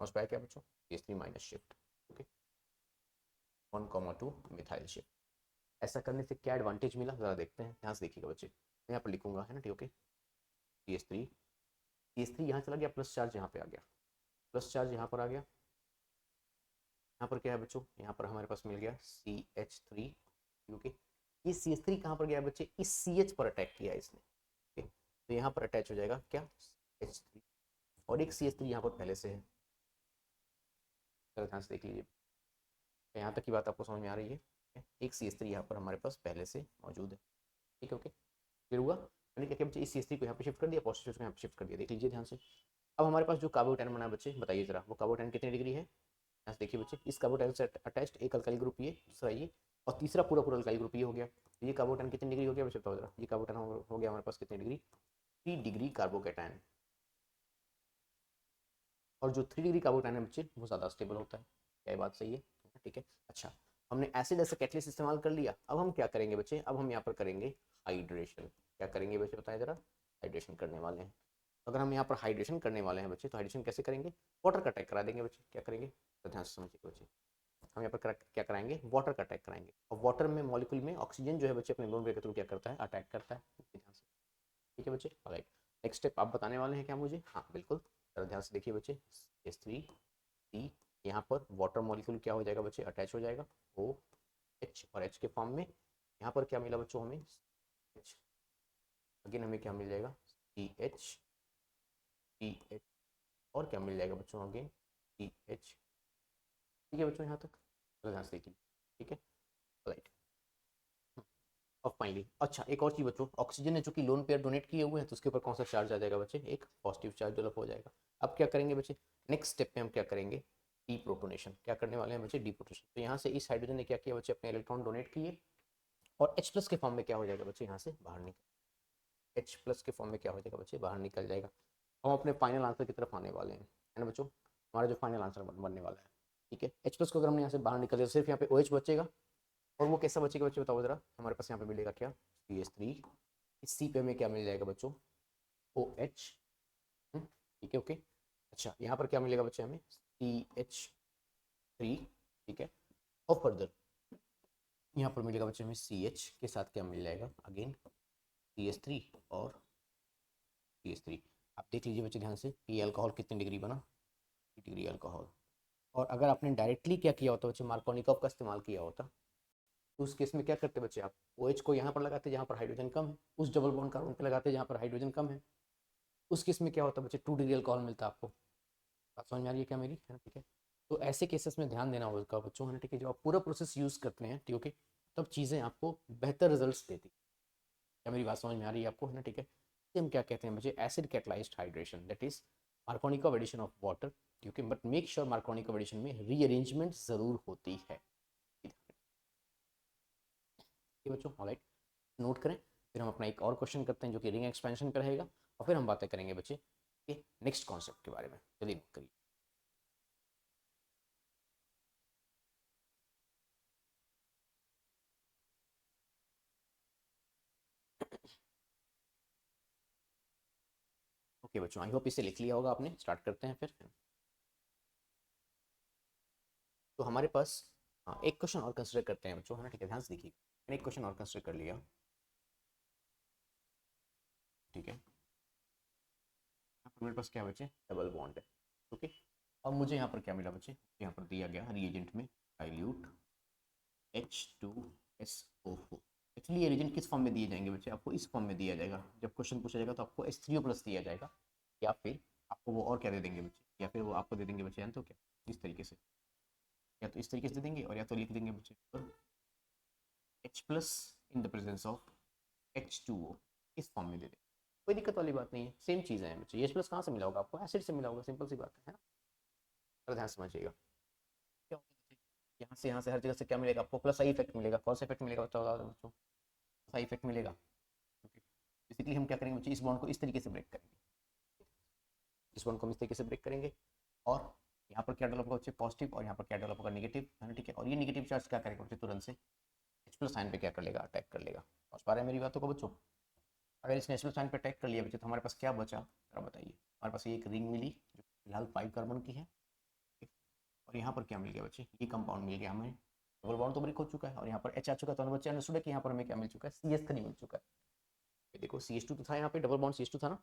समझ पाया क्या बच्चों, CH3 minus shift, okay, 1,2 methyl shift. ऐसा करने से क्या एडवांटेज मिला, जरा देखते हैं, ध्यान से देखिएगा बच्चे, मैं यहाँ पर लिखूंगा, है ना, ठीक, ओके। CH3 यहाँ चला गया, प्लस चार्ज यहाँ पे आ गया, प्लस चार्ज यहाँ पर आ गया। यहाँ पर क्या है बच्चों, यहाँ पर हमारे पास मिल गया CH3, ओके। ये CH3 कहाँ पर गया बच्चे, इस CH पर अटैक किया इसने, ओके, तो यहाँ पर अटैच हो जाएगा क्या, H3, और एक CH3 यहाँ पर पहले से है। ध्यान से देख लीजिए, यहाँ तक की बात आपको समझ में आ रही है, एक CH3 यहाँ पर हमारे पास पहले से मौजूद है, ठीक है, ओके। फिर हुआ, मैंने क्या किया बच्चे, इस CH3 को यहाँ पे शिफ्ट कर दिया, पॉजिटिव को यहाँ पे शिफ्ट कर दिया, देख लीजिए ध्यान से। अब हमारे पास जो कार्बोकेटाइन बना है बच्चे, बताइए जरा, वो कार्बोकेटाइन कितनी डिग्री है, यहाँ से देखिए बच्चे, इस कार्बोकेटाइन से अटैच्ड एक अल्काइल ग्रुप ये, दूसरा ये, और तीसरा पूरा पूरा अल्काइल ग्रुप ये हो गया। तो ये कार्बोकेटाइन कितनी डिग्री हो गया बच्चे, बताओ जरा, ये कार्बोकेटाइन हो गया हमारे पास कितनी डिग्री, 3 डिग्री कार्बोकेटाइन। और जो 3 डिग्री कार्बोकेटाइन है बच्चे, वो ज़्यादा स्टेबल होता है। क्या ये बात सही है, ठीक है। अच्छा, हमने एसिड एज कैटलिस्ट इस्तेमाल कर लिया, अब हम क्या करेंगे बच्चे, अब हम यहाँ पर करेंगे हाइड्रेशन। क्या करेंगे बच्चे, बताएं जरा, हाइड्रेशन करने वाले हैं। अगर हम यहाँ पर हाइड्रेशन करने वाले हैं बच्चे, तो हाइड्रेशन कैसे करेंगे, वाटर का अटैक करा देंगे बच्चे। क्या करेंगे, तो ध्यान से समझिए बच्चे, हम यहाँ पर क्या कराएंगे, वाटर का अटैक कराएंगे। और वाटर में मॉलिक्यूल में ऑक्सीजन जो है बच्चे अपने बोन के थ्रू क्या करता है, अटैक करता है, ध्यान से, ठीक है बच्चे, राइट। नेक्स्ट स्टेप आप बताने वाले हैं क्या मुझे, हाँ बिल्कुल, जरा ध्यान से देखिए बच्चे, H3C, यहाँ पर वाटर मॉलिक्यूल क्या हो जाएगा बच्चे, अटैच हो जाएगा, OH, और H के फॉर्म में यहाँ पर क्या मिला बच्चों हमें, H, अगेन हमें क्या मिल जाएगा, CH, और क्या मिल जाएगा बच्चों, अगेन CH, ठीक है बच्चों, यहाँ तक ध्यान से देखिए, ठीक है, राइट। और फाइनली, अच्छा एक और चीज़ बच्चों, ऑक्सीजन ने चूंकि लोन पेयर डोनेट किए हुए हैं, तो उसके ऊपर कौन सा चार्ज आ जाएगा बच्चे, एक पॉजिटिव चार्ज डेवलप हो जाएगा। अब क्या करेंगे बच्चे, नेक्स्ट स्टेप में हम क्या करेंगे, डी प्रोटोनेशन। क्या करने वाले हैं बच्चे, डी प्रोटोनेशन। तो यहाँ से इस हाइड्रोजन ने क्या किया बच्चे, अपने इलेक्ट्रॉन डोनेट किए, और H प्लस के फॉर्म में क्या हो जाएगा बच्चे, यहाँ से बाहर निकल, H प्लस के फॉर्म में क्या हो जाएगा बच्चे, बाहर निकल जाएगा। हम अपने फाइनल आंसर की तरफ आने वाले हैं, है ना बच्चों, हमारा जो फाइनल आंसर बनने वाला है, ठीक है। H प्लस को अगर हमने यहाँ से बाहर निकल दिया, सिर्फ यहाँ पे OH बचेगा, और वो कैसा बचेगा बच्चे, बताओ जरा, हमारे पास यहाँ पे मिलेगा क्या, CH3, इस C पे हमें क्या मिल जाएगा बच्चों, OH, ठीक है, ओके। अच्छा, यहाँ पर क्या मिलेगा बच्चे हमें, CH3, ठीक है, और फर्दर यहाँ पर मिलेगा बच्चे हमें CH के साथ क्या मिल जाएगा, अगेन CH3 और CH3। आप देख लीजिए बच्चे ध्यान से, ये अल्कोहल कितनी डिग्री बना, 3 डिग्री अल्कोहल। और अगर आपने डायरेक्टली क्या किया होता बच्चे, मार्कोनिकॉफ का इस्तेमाल किया होता, तो उस केस में क्या करते बच्चे, आप OH को यहाँ पर लगाते जहाँ पर हाइड्रोजन कम है, उस डबल बॉन्ड कार्बन पे लगाते जहाँ पर हाइड्रोजन कम है, उस केस में क्या होता बच्चे, 2 डिग्री अल्कोहल मिलता आपको। बात समझ में आ रही है क्या मेरी, है ना, ठीक है। तो ऐसे केसेस में ध्यान देना होगा बच्चों, है ना, ठीक है, जो आप पूरा प्रोसेस यूज़ करते हैं, ठीक है, तब चीज़ें आपको बेहतर रिजल्ट्स देती। क्या मेरी बात समझ में आ रही है आपको, है ना? ठीक है, इसे हम क्या कहते हैं मुझे, acid catalysed hydration, that is Markovnikov of addition of water, क्योंकि but make sure Markovnikov of addition में रीअरेंजमेंट जरूर होती है। ये बच्चों ऑलराइट, नोट करें। फिर हम अपना एक और क्वेश्चन करते हैं जो कि रिंग एक्सपेंशन पर रहेगा, और फिर हम बातें करेंगे बच्चे के नेक्स्ट कॉन्सेप्ट के बारे में। चलिए नोट करिए। ओके बच्चों, आई होप इसे लिख लिया होगा आपने। स्टार्ट करते हैं फिर। तो हमारे पास हाँ एक क्वेश्चन और कंसिडर करते हैं बच्चों, है ना? ठीक है, ध्यान से देखिए, मैंने एक क्वेश्चन और कंसिडर कर लिया। ठीक है, यहाँ पर मेरे पास क्या बचे, डबल बॉन्ड है। ओके, और मुझे यहाँ पर क्या मिला बच्चे, यहाँ पर दिया गया रिएजेंट में डाइल्यूट H2SO4। एक्चुअली ये रिएजेंट किस फॉर्म में दिए जाएंगे बच्चे, आपको इस फॉर्म में दिया जाएगा। जब क्वेश्चन पूछा जाएगा तो आपको H3O प्लस दिया जाएगा, या फिर आपको वो और क्या दे देंगे बच्चे, या फिर वो आपको दे देंगे बच्चे, जानते हो क्या, इस तरीके से, या तो इस तरीके से दे देंगे, और या तो लिख देंगे बच्चे H plus in the presence of H2O, इस फॉर्म में दे देंगे। कोई दिक्कत वाली बात नहीं है, सेम चीज़ें हैं बच्चे। H प्लस कहाँ से मिला होगा आपको, एसिड से मिला होगा, सिंपल सी बात है ना? अगर ध्यान समझिएगा क्या होगा बच्चे, यहाँ से हर जगह से क्या मिलेगा आपको, प्लस आई इफेक्ट मिलेगा। कौन सा इफेक्ट मिलेगा बताओ बच्चों, सा इफेक्ट मिलेगा। बेसिकली हम क्या करेंगे बच्चे, इस बॉन्ड को इस तरीके से ब्रेक करेंगे, इस बॉन्ड को हम इस तरीके से ब्रेक करेंगे, और यहाँ पर क्या डेवलप होगा बच्चे, पॉजिटिव, और यहाँ पर क्या डेवलप होगा, नेगेटिव, है ना? ठीक है, और ये नेगेटिव चार्ज क्या करेगा बच्चे, तुरंत से H प्लस साइन पे क्या कर लेगा, अटैक कर लेगा। समझ पा रहे हैं मेरी बातों को बच्चों? अगर इसने H प्लस साइन पे अटैक कर लिया बच्चे, तो हमारे पास क्या बचा, जरा बताइए। हमारे पास ये एक रिंग मिली जो फिलहाल 5 कार्बन की है, और यहाँ पर क्या मिल गया बच्चे, ये कंपाउंड मिल गया हमें। डबल बॉन्ड तो ब्रेक हो चुका है, और यहाँ पर H आ चुका है, तो बच्चे अंडरस्टूड है कि यहाँ पर हमें क्या मिल चुका है, CH3 मिल चुका है। ये देखो CH2 तो था यहाँ पे, डबल बॉन्ड CH2 था ना।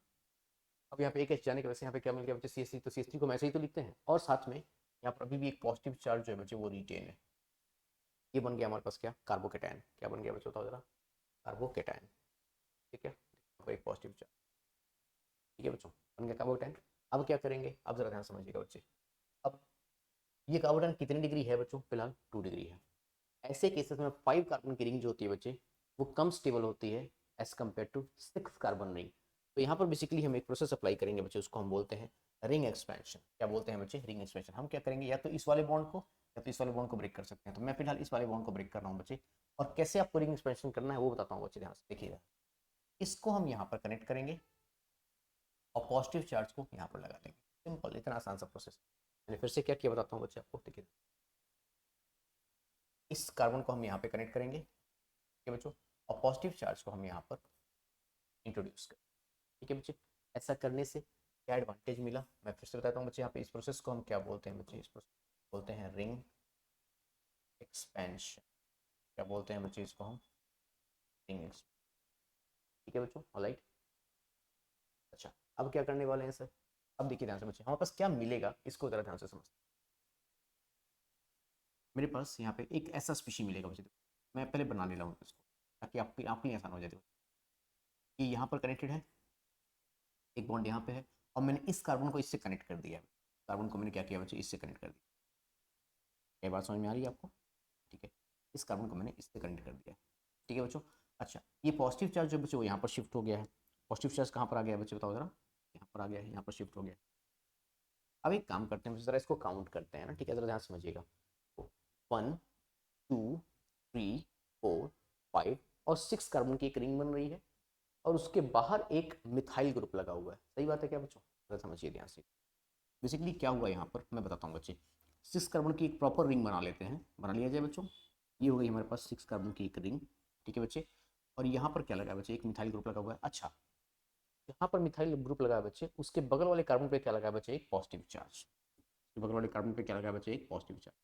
अब यहाँ पे एक H जाने की वजह से यहाँ पे क्या मिल गया बच्चे, CH3। तो CH3 को हम ऐसे ही तो लिखते हैं, और साथ में यहाँ पर अभी भी एक पॉजिटिव चार्ज जो है बच्चे वो रिटेन है। ये बन गया हमारे पास क्या, कार्बोकेटायन। क्या बन गया बच्चे बताओ जरा, कार्बोकेटायन। ठीक है, यहाँ पर एक पॉजिटिव चार्ज। ठीक है बच्चों, बन गया कार्बोकेटायन। अब क्या करेंगे, अब जरा ध्यान समझिएगा बच्चे। अब ये कार्बोकेटायन कितनी डिग्री है बच्चों, फिलहाल 2 डिग्री है। ऐसे केसेस में 5 कार्बन की रिंग जो होती है बच्चे, वो कम स्टेबल होती है as compare to 6 carbon ring. तो यहाँ पर बेसिकली हम एक प्रोसेस अप्लाई करेंगे बच्चे, उसको हम बोलते हैं रिंग एक्सपेंशन। क्या बोलते हैं बच्चे, रिंग एक्सपेंशन। हम क्या करेंगे, या तो इस वाले बॉन्ड को या तो इस वाले बॉन्ड को ब्रेक कर सकते हैं। तो मैं फिलहाल इस वाले बॉन्ड को ब्रेक कर रहा हूँ बच्चे, और कैसे आपको रिंग एक्सपेंशन करना है वो बताता हूँ बच्चे, ध्यान से देखिएगा। इसको हम यहाँ पर कनेक्ट करेंगे, और पॉजिटिव चार्ज को यहाँ पर लगा देंगे। सिंपल, इतना आसान सा प्रोसेस। मैंने फिर से क्या किया बताता हूँ बच्चे आपको, देखिए। इस कार्बन को हम यहाँ पे कनेक्ट करेंगे, ठीक है बच्चों, और पॉजिटिव चार्ज को हम यहाँ पर इंट्रोड्यूस करें। ठीक है बच्चे, ऐसा करने से क्या एडवांटेज मिला, मैं फिर से बताता हूँ बच्चे। यहाँ पे इस प्रोसेस को हम क्या बोलते हैं बच्चे, इस प्रोसेस बोलते हैं रिंग एक्सपेंशन। क्या बोलते हैं बच्चे इसको हम, रिंग एक्सपेंशन। ठीक है बच्चों, ऑलराइट। अच्छा, अब क्या करने वाले हैं सर, अब देखिए ध्यान से बच्चे, हमारे पास क्या मिलेगा, इसको जरा ध्यान से समझते। मेरे पास यहाँ पे एक ऐसा स्पीशी मिलेगा बच्चे, मैं पहले बना ले रहा हूँ इसको, ताकि आपके लिए आसान हो जाए। ये यहाँ पर कनेक्टेड है, एक बॉन्ड यहाँ पे है, और मैंने इस कार्बन को इससे कनेक्ट कर दिया है। कार्बन को मैंने क्या किया बच्चे, इससे कनेक्ट कर दिया। ये बात समझ में आ रही है आपको? ठीक है, इस कार्बन को मैंने इससे कनेक्ट कर दिया है। ठीक है बच्चों। अच्छा, ये पॉजिटिव चार्ज जो बच्चों वो यहाँ पर शिफ्ट हो गया है। पॉजिटिव चार्ज कहाँ पर आ गया है बच्चे बताओ जरा, यहाँ पर आ गया है, यहाँ पर शिफ्ट हो गया है। अब एक काम करते हैं, जरा इसको काउंट करते हैं ना, ठीक है, जरा ध्यान समझिएगा। 1 2 3 4 5 और 6 कार्बन की एक रिंग बन रही है, और उसके बाहर एक मिथाइल ग्रुप लगा हुआ है। सही बात है क्या बच्चों, जरा समझिए ध्यान से। बेसिकली क्या हुआ यहाँ पर मैं बताता हूँ बच्चे। 6 कार्बन की एक प्रॉपर रिंग बना लेते हैं, बना लिया जाए बच्चों। ये हो गई हमारे पास 6 कार्बन की एक रिंग। ठीक है बच्चे, और यहाँ पर क्या लगा है बच्चे, एक मिथाइल ग्रुप लगा हुआ है। अच्छा, यहाँ पर मिथाइल ग्रुप लगा है बच्चे, उसके बगल वाले कार्बन पे क्या लगा है बच्चे, एक पॉजिटिव चार्ज। बगल वाले कार्बन पे क्या लगा है बच्चे, एक पॉजिटिव चार्ज।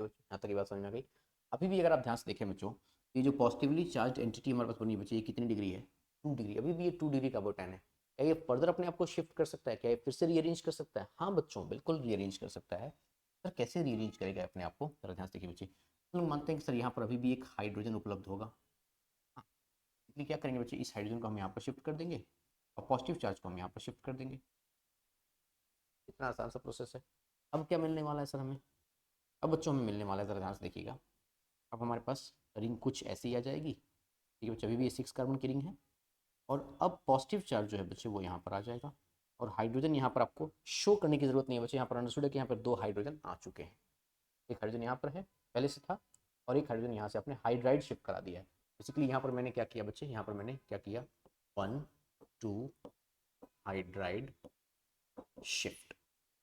यहाँ तक ये बात समझ में आ गई। अभी भी अगर आप ध्यान से देखें बच्चों, ये जो पॉजिटिवली चार्ज एंटिटी हमारे पास बनी है बच्चे, ये कितनी डिग्री है, 2 डिग्री। अभी भी ये 2 डिग्री का बोटैन है। क्या ये फर्दर अपने आप को शिफ्ट कर सकता है, क्या ये फिर से रीअरेंज कर सकता है? हाँ बच्चों, बिल्कुल रीअरेंज कर सकता है। सर कैसे रीअरेंज करेगा अपने आप को, जरा ध्यान से देखिए बच्चे। हम लोग मानते हैं कि सर यहाँ पर अभी भी एक हाइड्रोजन उपलब्ध होगा। हाँ, इसलिए क्या करेंगे बच्चे, इस हाइड्रोजन को हम यहाँ पर शिफ्ट कर देंगे, और पॉजिटिव चार्ज को हम यहाँ पर शिफ्ट कर देंगे। इतना आसान सा प्रोसेस है। अब क्या मिलने वाला है सर हमें, अब बच्चों हमें मिलने वाला है, जरा ध्यान से देखिएगा। अब हमारे पास रिंग कुछ ऐसी आ जाएगी, ठीक है बच्चे, अभी भी ये 6 कार्बन की रिंग है। और अब पॉजिटिव चार्ज जो है बच्चे वो यहाँ पर आ जाएगा, और हाइड्रोजन यहाँ पर आपको शो करने की जरूरत नहीं है बच्चे, यहाँ पर अंडरस्टूड है कि यहाँ पर 2 हाइड्रोजन आ चुके हैं। एक हाइड्रोजन यहाँ पर है, पहले से था, और एक हाइड्रोजन यहाँ से अपने हाइड्राइड शिफ्ट करा दिया है। बेसिकली यहाँ पर मैंने क्या किया बच्चे, यहाँ पर मैंने क्या किया, 1 2 हाइड्राइड शिफ्ट,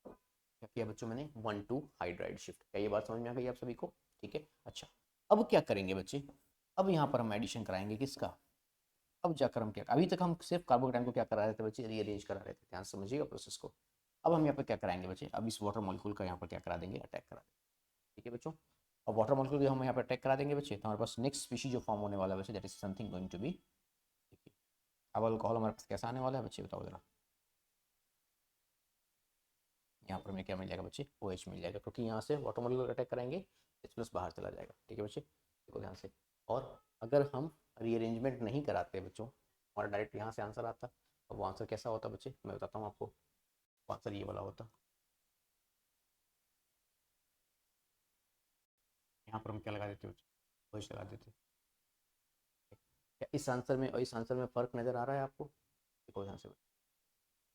क्या किया बच्चों मैंने, 1 2 हाइड्राइड शिफ्ट। क्या ये बात समझ में आ गई आप सभी को? ठीक है, अच्छा। अब क्या करेंगे बच्चे, अब यहाँ पर हम एडिशन कराएंगे किसका, अब जाकर हम क्या, अभी तक हम सिर्फ कार्बोकेटाइन को क्या करा रहे थे बच्चे, रीअरेंज करा रहे थे, ध्यान से समझिएगा प्रोसेस को। अब हम यहाँ पर क्या कराएंगे बच्चे, अब इस वाटर मॉलिक्यूल का यहाँ पर क्या करा देंगे, अटैक करा देंगे। ठीक है बच्चों, अब वाटर मॉलिक्यूल को हम यहाँ पर अटैक करा देंगे बच्चे, तो हमारे पास नेक्स्ट स्पीशीज जो फॉर्म होने वाला है बच्चे, that is something going to be, ठीक है। अब अल्कोहल हमारे पास कैसा आने वाला है बच्चे, बताओ जरा। यहाँ पर हमें क्या मिल जाएगा बच्चे, OH मिल जाएगा, क्योंकि यहाँ से वाटर मॉलिक्यूल अटैक कराएंगे, H+ बाहर चला जाएगा। ठीक है बच्चे, देखो ध्यान से। और अगर हम रीअरेंजमेंट नहीं कराते बच्चों, हमारा डायरेक्ट यहाँ से आंसर आता, अब वो आंसर कैसा होता बच्चे, मैं बताता हूँ आपको। आंसर ये वाला होता, यहाँ पर हम क्या लगा देते बच्चे, OH लगा देते। क्या इस आंसर में और इस आंसर में फ़र्क नज़र आ रहा है आपको? देखो ध्यान से,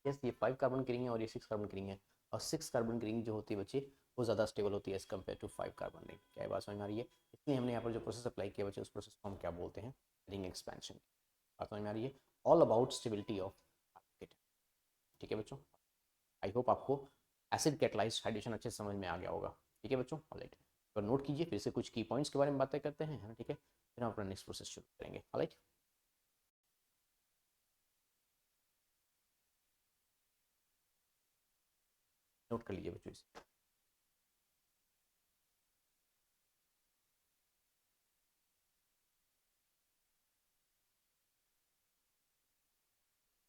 यस ये 5 कार्बन की रिंग है और ये 6 कार्बन की रिंग है, और 6 कार्बन की रिंग जो होती है बच्चे वो ज़्यादा स्टेबल होती है as compare to 5 carbon ring. क्या ये बात समझ में आ रही है? इसलिए हमने यहाँ पर जो प्रोसेस अप्लाई किया बच्चे, उस प्रोसेस को हम क्या बोलते हैं, रिंग एक्सपेंशन। बात समझ में आ रही है? All about stability of it. ठीक है बच्चों, आई होप आपको एसिड कैटलाइज्ड हाइड्रेशन अच्छे से समझ में आ गया होगा। ठीक है बच्चों, ऑलराइट, तो नोट कीजिए, फिर से कुछ की पॉइंट्स के बारे में बातें करते हैं, है ना? ठीक है, फिर हम अपना नेक्स्ट प्रोसेस शुरू करेंगे। ऑलराइट, नोट कर लीजिए बच्चों इसे।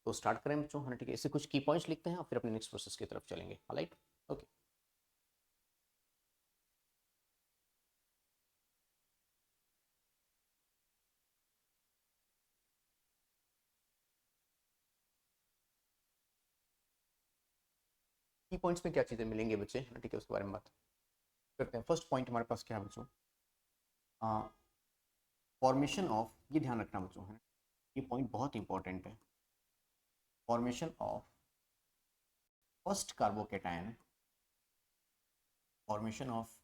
तो स्टार्ट करें बच्चों, है ना? ठीक है, इससे कुछ की पॉइंट्स लिखते हैं और फिर अपने नेक्स्ट प्रोसेस की तरफ चलेंगे। Alright, okay. की पॉइंट्स में क्या चीज़ें मिलेंगे बच्चे, है ना? ठीक है, उसके बारे में बात करते हैं। फर्स्ट पॉइंट हमारे पास क्या है बच्चों, फॉर्मेशन ऑफ, ये ध्यान रखना बच्चों, है ना? ये पॉइंट बहुत इंपॉर्टेंट है। Formation of first carbocation, formation of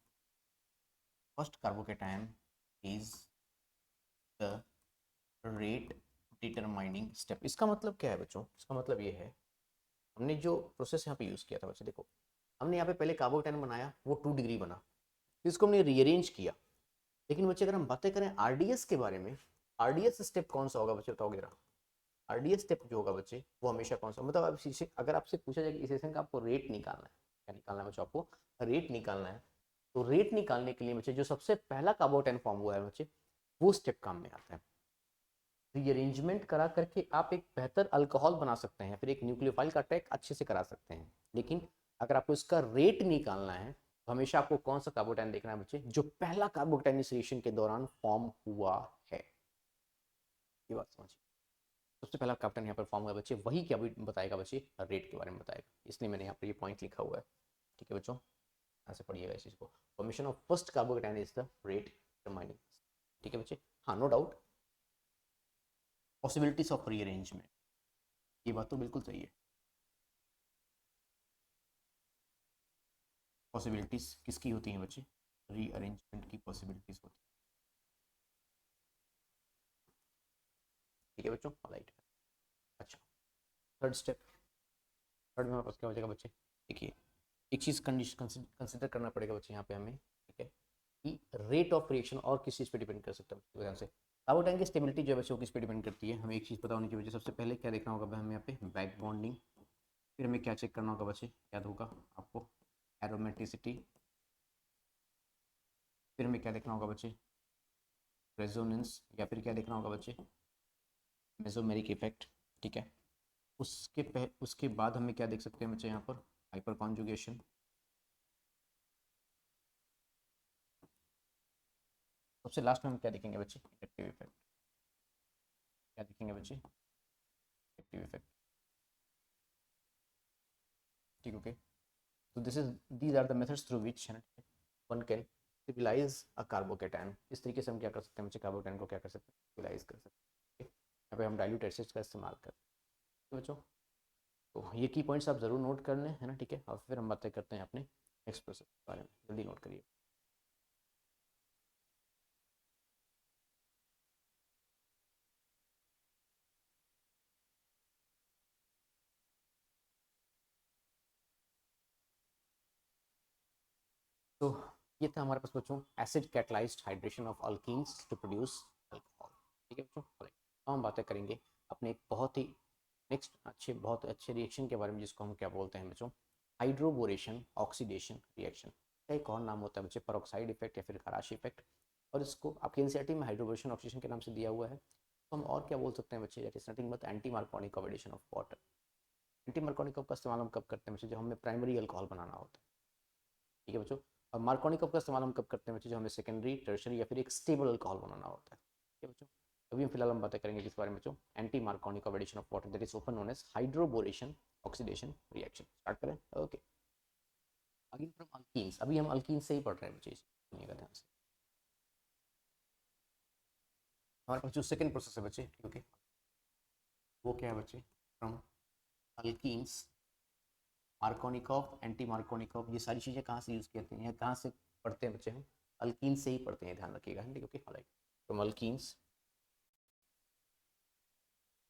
first carbocation is the rate determining step. इसका मतलब क्या है बच्चों, इसका मतलब ये है, हमने जो प्रोसेस यहाँ पे यूज़ किया था बच्चे, देखो हमने यहाँ पे पहले कार्बोकेटायन बनाया, वो 2 डिग्री बना, फिर इसको हमने रीअरेंज किया। लेकिन बच्चे अगर हम बातें करें RDS के बारे में, RDS स्टेप कौन सा होगा बच्चे, बताओगे जरा? RDS स्टेप जो होगा बच्चे वो हमेशा कौन सा, मतलब आप अगर आपसे पूछा जाए कि इस सेशन का आपको रेट निकालना है, क्या निकालना है बच्चों, आपको रेट निकालना है, तो रेट निकालने के लिए बच्चे जो सबसे पहला कार्बोकेटायन फॉर्म हुआ है बच्चे, वो स्टेप काम में आता है। रीअरेंजमेंट करा करके आप एक बेहतर अल्कोहल बना सकते हैं, फिर एक न्यूक्लियोफाइल का अटैक अच्छे से करा सकते हैं, लेकिन अगर आपको इसका रेट निकालना है तो हमेशा आपको कौन सा कार्बोकेटायन देखना है बच्चे, जो पहला कार्बोकेटाइनेशन के दौरान फॉर्म हुआ है। ये बात समझिए, सबसे पहला कार्बोकेटाइन यहाँ पर फॉर्म हुआ बच्चे, वही क्या बताएगा बच्चे, रेट के बारे में बताएगा, इसलिए मैंने यहाँ पर ये पॉइंट लिखा हुआ है। ठीक है बच्चों, यहाँ से पढ़िएगा इस चीज़ को, formation of first carbocation is the rate determining. ठीक है बच्चे, हाँ no doubt, possibilities of rearrangement, ये बात तो बिल्कुल सही है। पॉसिबिलिटीज किसकी होती हैं बच्चे, रीअरेंजमेंट की पॉसिबिलिटीज होती है। ठीक है बच्चों, राइट। अच्छा, थर्ड स्टेप, थर्ड में हमारे पास क्या हो जाएगा बच्चे, देखिए एक चीज़ कंडीशन कंसिडर करना पड़ेगा बच्चे यहाँ पे हमें, ठीक है, कि रेट ऑफ रिएक्शन और किस चीज़ पे डिपेंड कर सकता है ध्यान से। कार्बोटाइन की स्टेबिलिटी जो है बच्चे वो किस पे डिपेंड करती है, हमें एक चीज़ पता होनी चाहिए बच्चे, सबसे पहले क्या देखना होगा हमें यहाँ पे, बैक बॉन्डिंग, फिर हमें क्या चेक करना होगा बच्चे, याद होगा आपको, एरोमेटिसिटी, फिर हमें क्या देखना होगा बच्चे, रेजोनेंस, या फिर क्या देखना होगा बच्चे, मेसोमेरिक इफेक्ट। ठीक है, उसके बाद हमें क्या देख सकते हैं बच्चे यहाँ पर, हाइपर कॉन्जुगेशन, सबसे लास्ट में हम क्या देखेंगे बच्चे, इफेक्टिव इफेक्ट। क्या देखेंगे बच्चे, इफेक्टिव इफेक्ट। ठीक, ओके, तो this is these are the methods through which one can stabilise a carbocation. इस तरीके से हम क्या कर सकते हैं बच्चे, कार्बोकेटायन को क्या कर सकते हैं, स्टेबलाइज कर सकते हैं। ठीक है? यहाँ पे हम डाइल्यूट एसिड्स का इस्तेमाल करते हैं बच्चों। तो ये की पॉइंट्स आप ज़रूर नोट कर लें, है ना, ठीक है। और फिर हम बातें करते हैं अपने नेक्स्ट प्रोसेस के बारे में, जल्दी नोट करिए। तो ये था हमारे पास बच्चों acid catalysed hydration of alkenes to produce alcohol. ठीक है बच्चों, अब हम बातें करेंगे अपने एक बहुत ही नेक्स्ट बहुत अच्छे रिएक्शन के बारे में, जिसको हम क्या बोलते हैं बच्चों, हाइड्रोबोरेशन ऑक्सीडेशन रिएक्शन। का एक और नाम होता है बच्चे पेरोक्साइड इफेक्ट या फिर खराश इफेक्ट। और इसको आपके एनसीईआरटी में हाइड्रोबोरेशन ऑक्सीडेशन के नाम से दिया हुआ है। तो हम और क्या बोल सकते हैं बच्चे, that is nothing but anti Markovnikov oxidation of water. Anti Markovnikov का इस्तेमाल हम कब करते हैं बच्चे, जब हमें प्राइमरी अल्कोहल बनाना होता है। ठीक है बच्चों। और मार्कोनिक का इस्तेमाल हम कब करते हैं बच्चे, जब हमें सेकेंडरी टर्शरी या फिर एक स्टेबल अल्कोहल बनाना होता है। ठीक है बच्चों। अभी हम फिलहाल हम बातें करेंगे किस बारे में बच्चों, anti Markovnikov oxidation of water, that is open known as hydroboration oxidation reaction. Start करें, ओके। अगेन फ्रॉम अल्कीन्स, अभी हम अल्कीन से ही पढ़ रहे हैं बच्चे, सुनिएगा ध्यान से। हमारे पास जो सेकंड प्रोसेस है बच्चे, ओके, वो क्या है बच्चे, from alkenes, Markovnikov, anti Markovnikov, ये सारी चीज़ें कहाँ से यूज़ करते हैं, कहाँ से पढ़ते हैं बच्चे हम, अल्कीन से ही पढ़ते हैं, ध्यान रखिएगा, ठीक है, okay, right. From alkenes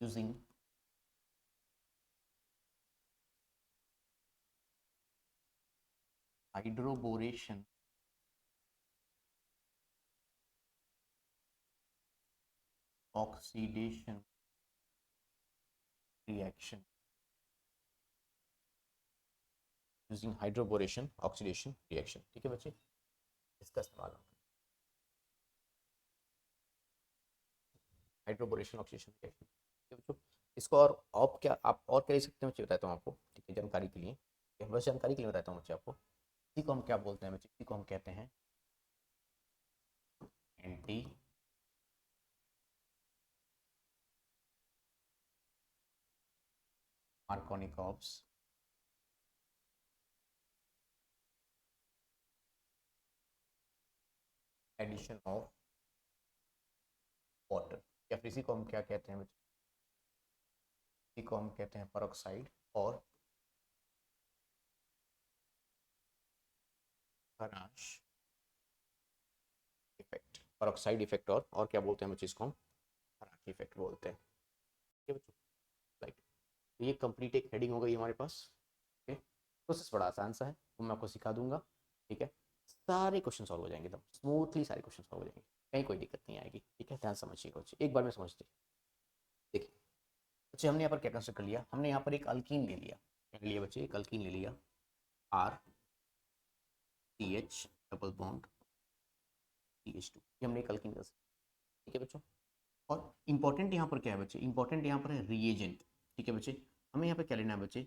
using hydroboration oxidation reaction, using hydroboration oxidation reaction. ठीक है बच्चे, इसका इस्तेमाल हम हाइड्रोबोरेशन ऑक्सीडेशन रिएक्शन। ठीक है बच्चों, इसको और आप क्या, आप और क्या लिख सकते हैं बच्चे, बताता हूँ आपको, ठीक है, जानकारी के लिए, ठीक है, बस जानकारी के लिए बताता हूँ बच्चे आपको। इसी को हम क्या बोलते हैं बच्चे, इसी को हम कहते हैं anti Markovnikov's addition of water, या फिर इसी को हम क्या कहते हैं बच्चे, इसी को हम कहते हैं पेरोक्साइड और खराश इफेक्ट। पेरोक्साइड इफेक्ट और क्या बोलते हैं बच्चे, इसको हम खराश इफेक्ट बोलते हैं। ठीक है बच्चों, राइट। तो ये कंप्लीट एक हेडिंग हो गई हमारे पास। ठीक है, प्रोसेस बड़ा आसान सा है, वो मैं आपको सिखा दूंगा। ठीक है, सारे क्वेश्चन सॉल्व हो जाएंगे एकदम स्मूथली, सारे क्वेश्चन सॉल्व हो जाएंगे, कहीं कोई दिक्कत नहीं आएगी। ठीक है, ध्यान समझिएगा बच्चे, एक बार में समझते देखिए बच्चे। हमने यहाँ पर क्या कंसिडर कर लिया, हमने यहाँ पर एक अल्कीन ले लिया, क्या ले लिया बच्चे, एक अल्कीन ले लिया, R C H double bond C H two, ये हमने एक अल्कीन कर। ठीक है बच्चों, और इंपॉर्टेंट यहाँ पर क्या है बच्चे, इंपॉर्टेंट यहाँ पर है रिएजेंट। ठीक है बच्चे, हमें यहाँ पे क्या लेना है बच्चे,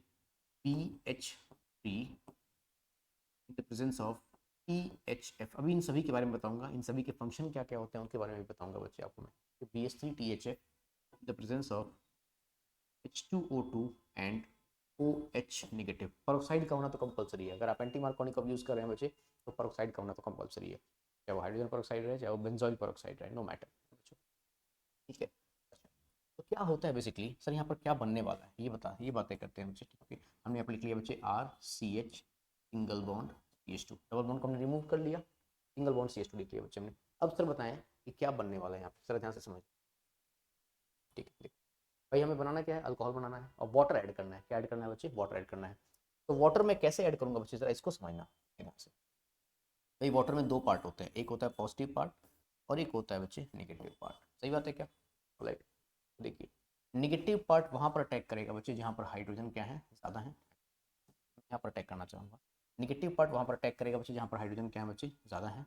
P H three in the presence of P H F. अभी इन सभी के बारे में बताऊंगा, इन सभी के फंक्शन क्या क्या होते हैं उनके बारे में भी बताऊंगा बच्चे आपको मैं। B H three T H F in the presence of H two O two and O H negative. Peroxide का होना तो कंपलसरी है, अगर आप एंटी मार्कोनिक का यूज़ कर रहे हैं बच्चे, तो परोक्साइड का होना तो कंपलसरी है, चाहे वो हाइड्रोजन परोक्साइड रहे, चाहे वो बेंजोइल परोक्साइड रहे, नो मैटर। ठीक है, तो क्या होता है बेसिकली सर, यहाँ पर क्या बनने वाला है, ये बातें करते हैं बच्चे। ठीक है, हमने यहाँ पर लिख लिया बच्चे R C H single bond C H two, double bond को हमने रिमूव कर लिया, single bond C H two लिख लिया बच्चे हमने। अब सर बताएं कि क्या बनने वाला है यहाँ पर, सर ध्यान से समझ। ठीक है भाई, हमें बनाना क्या है, अल्कोहल बनाना है और वाटर ऐड करना है। क्या ऐड करना है बच्चे, वाटर ऐड करना है। तो वाटर में कैसे ऐड करूंगा बच्चे, जरा इसको समझना ध्यान से। भाई वाटर में दो पार्ट होते हैं, एक होता है पॉजिटिव पार्ट और एक होता है बच्चे नेगेटिव पार्ट। सही बात है क्या, राइट। देखिए, नेगेटिव पार्ट वहां पर अटैक करेगा बच्चे जहां पर हाइड्रोजन क्या है, ज़्यादा है, यहाँ पर अटैक करना चाहूँगा। नेगेटिव पार्ट वहां पर अटैक करेगा बच्चे जहाँ पर हाइड्रोजन क्या है बच्चे, ज़्यादा है।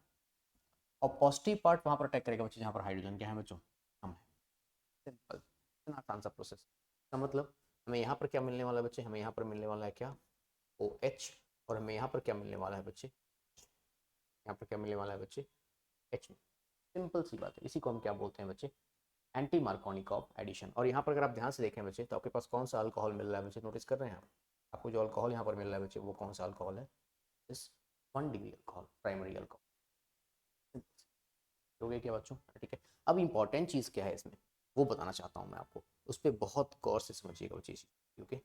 और पॉजिटिव पार्ट वहां पर अटैक करेगा बच्चे जहाँ पर हाइड्रोजन क्या है बच्चों, कम है। सिंपल, इतना आसान सा प्रोसेस। इसका मतलब हमें यहाँ पर क्या मिलने वाला है बच्चे, हमें यहाँ पर मिलने वाला है क्या, ओ एच। और हमें यहाँ पर क्या मिलने वाला है बच्चे, यहाँ पर क्या मिलने वाला है बच्चे, एच। सिंपल सी बात है, इसी को हम क्या बोलते हैं बच्चे, एंटी मार्कोनिकॉफ एडिशन। और यहाँ पर अगर आप ध्यान से देखें बच्चे, तो आपके पास कौन सा अल्कोहल मिल रहा है बच्चे, नोटिस कर रहे हैं आप, आपको जो अल्कोहल यहाँ पर मिल रहा है बच्चे, वो कौन सा अल्कोहल है, इस 1 डिग्री अल्कोहल, प्राइमरी अल्कोहल। हो गया क्या बच्चों, ठीक है। अब इंपॉर्टेंट चीज़ क्या है इसमें वो बताना चाहता हूँ मैं आपको, उस पर बहुत गौर से समझिएगा वो चीज़, क्योंकि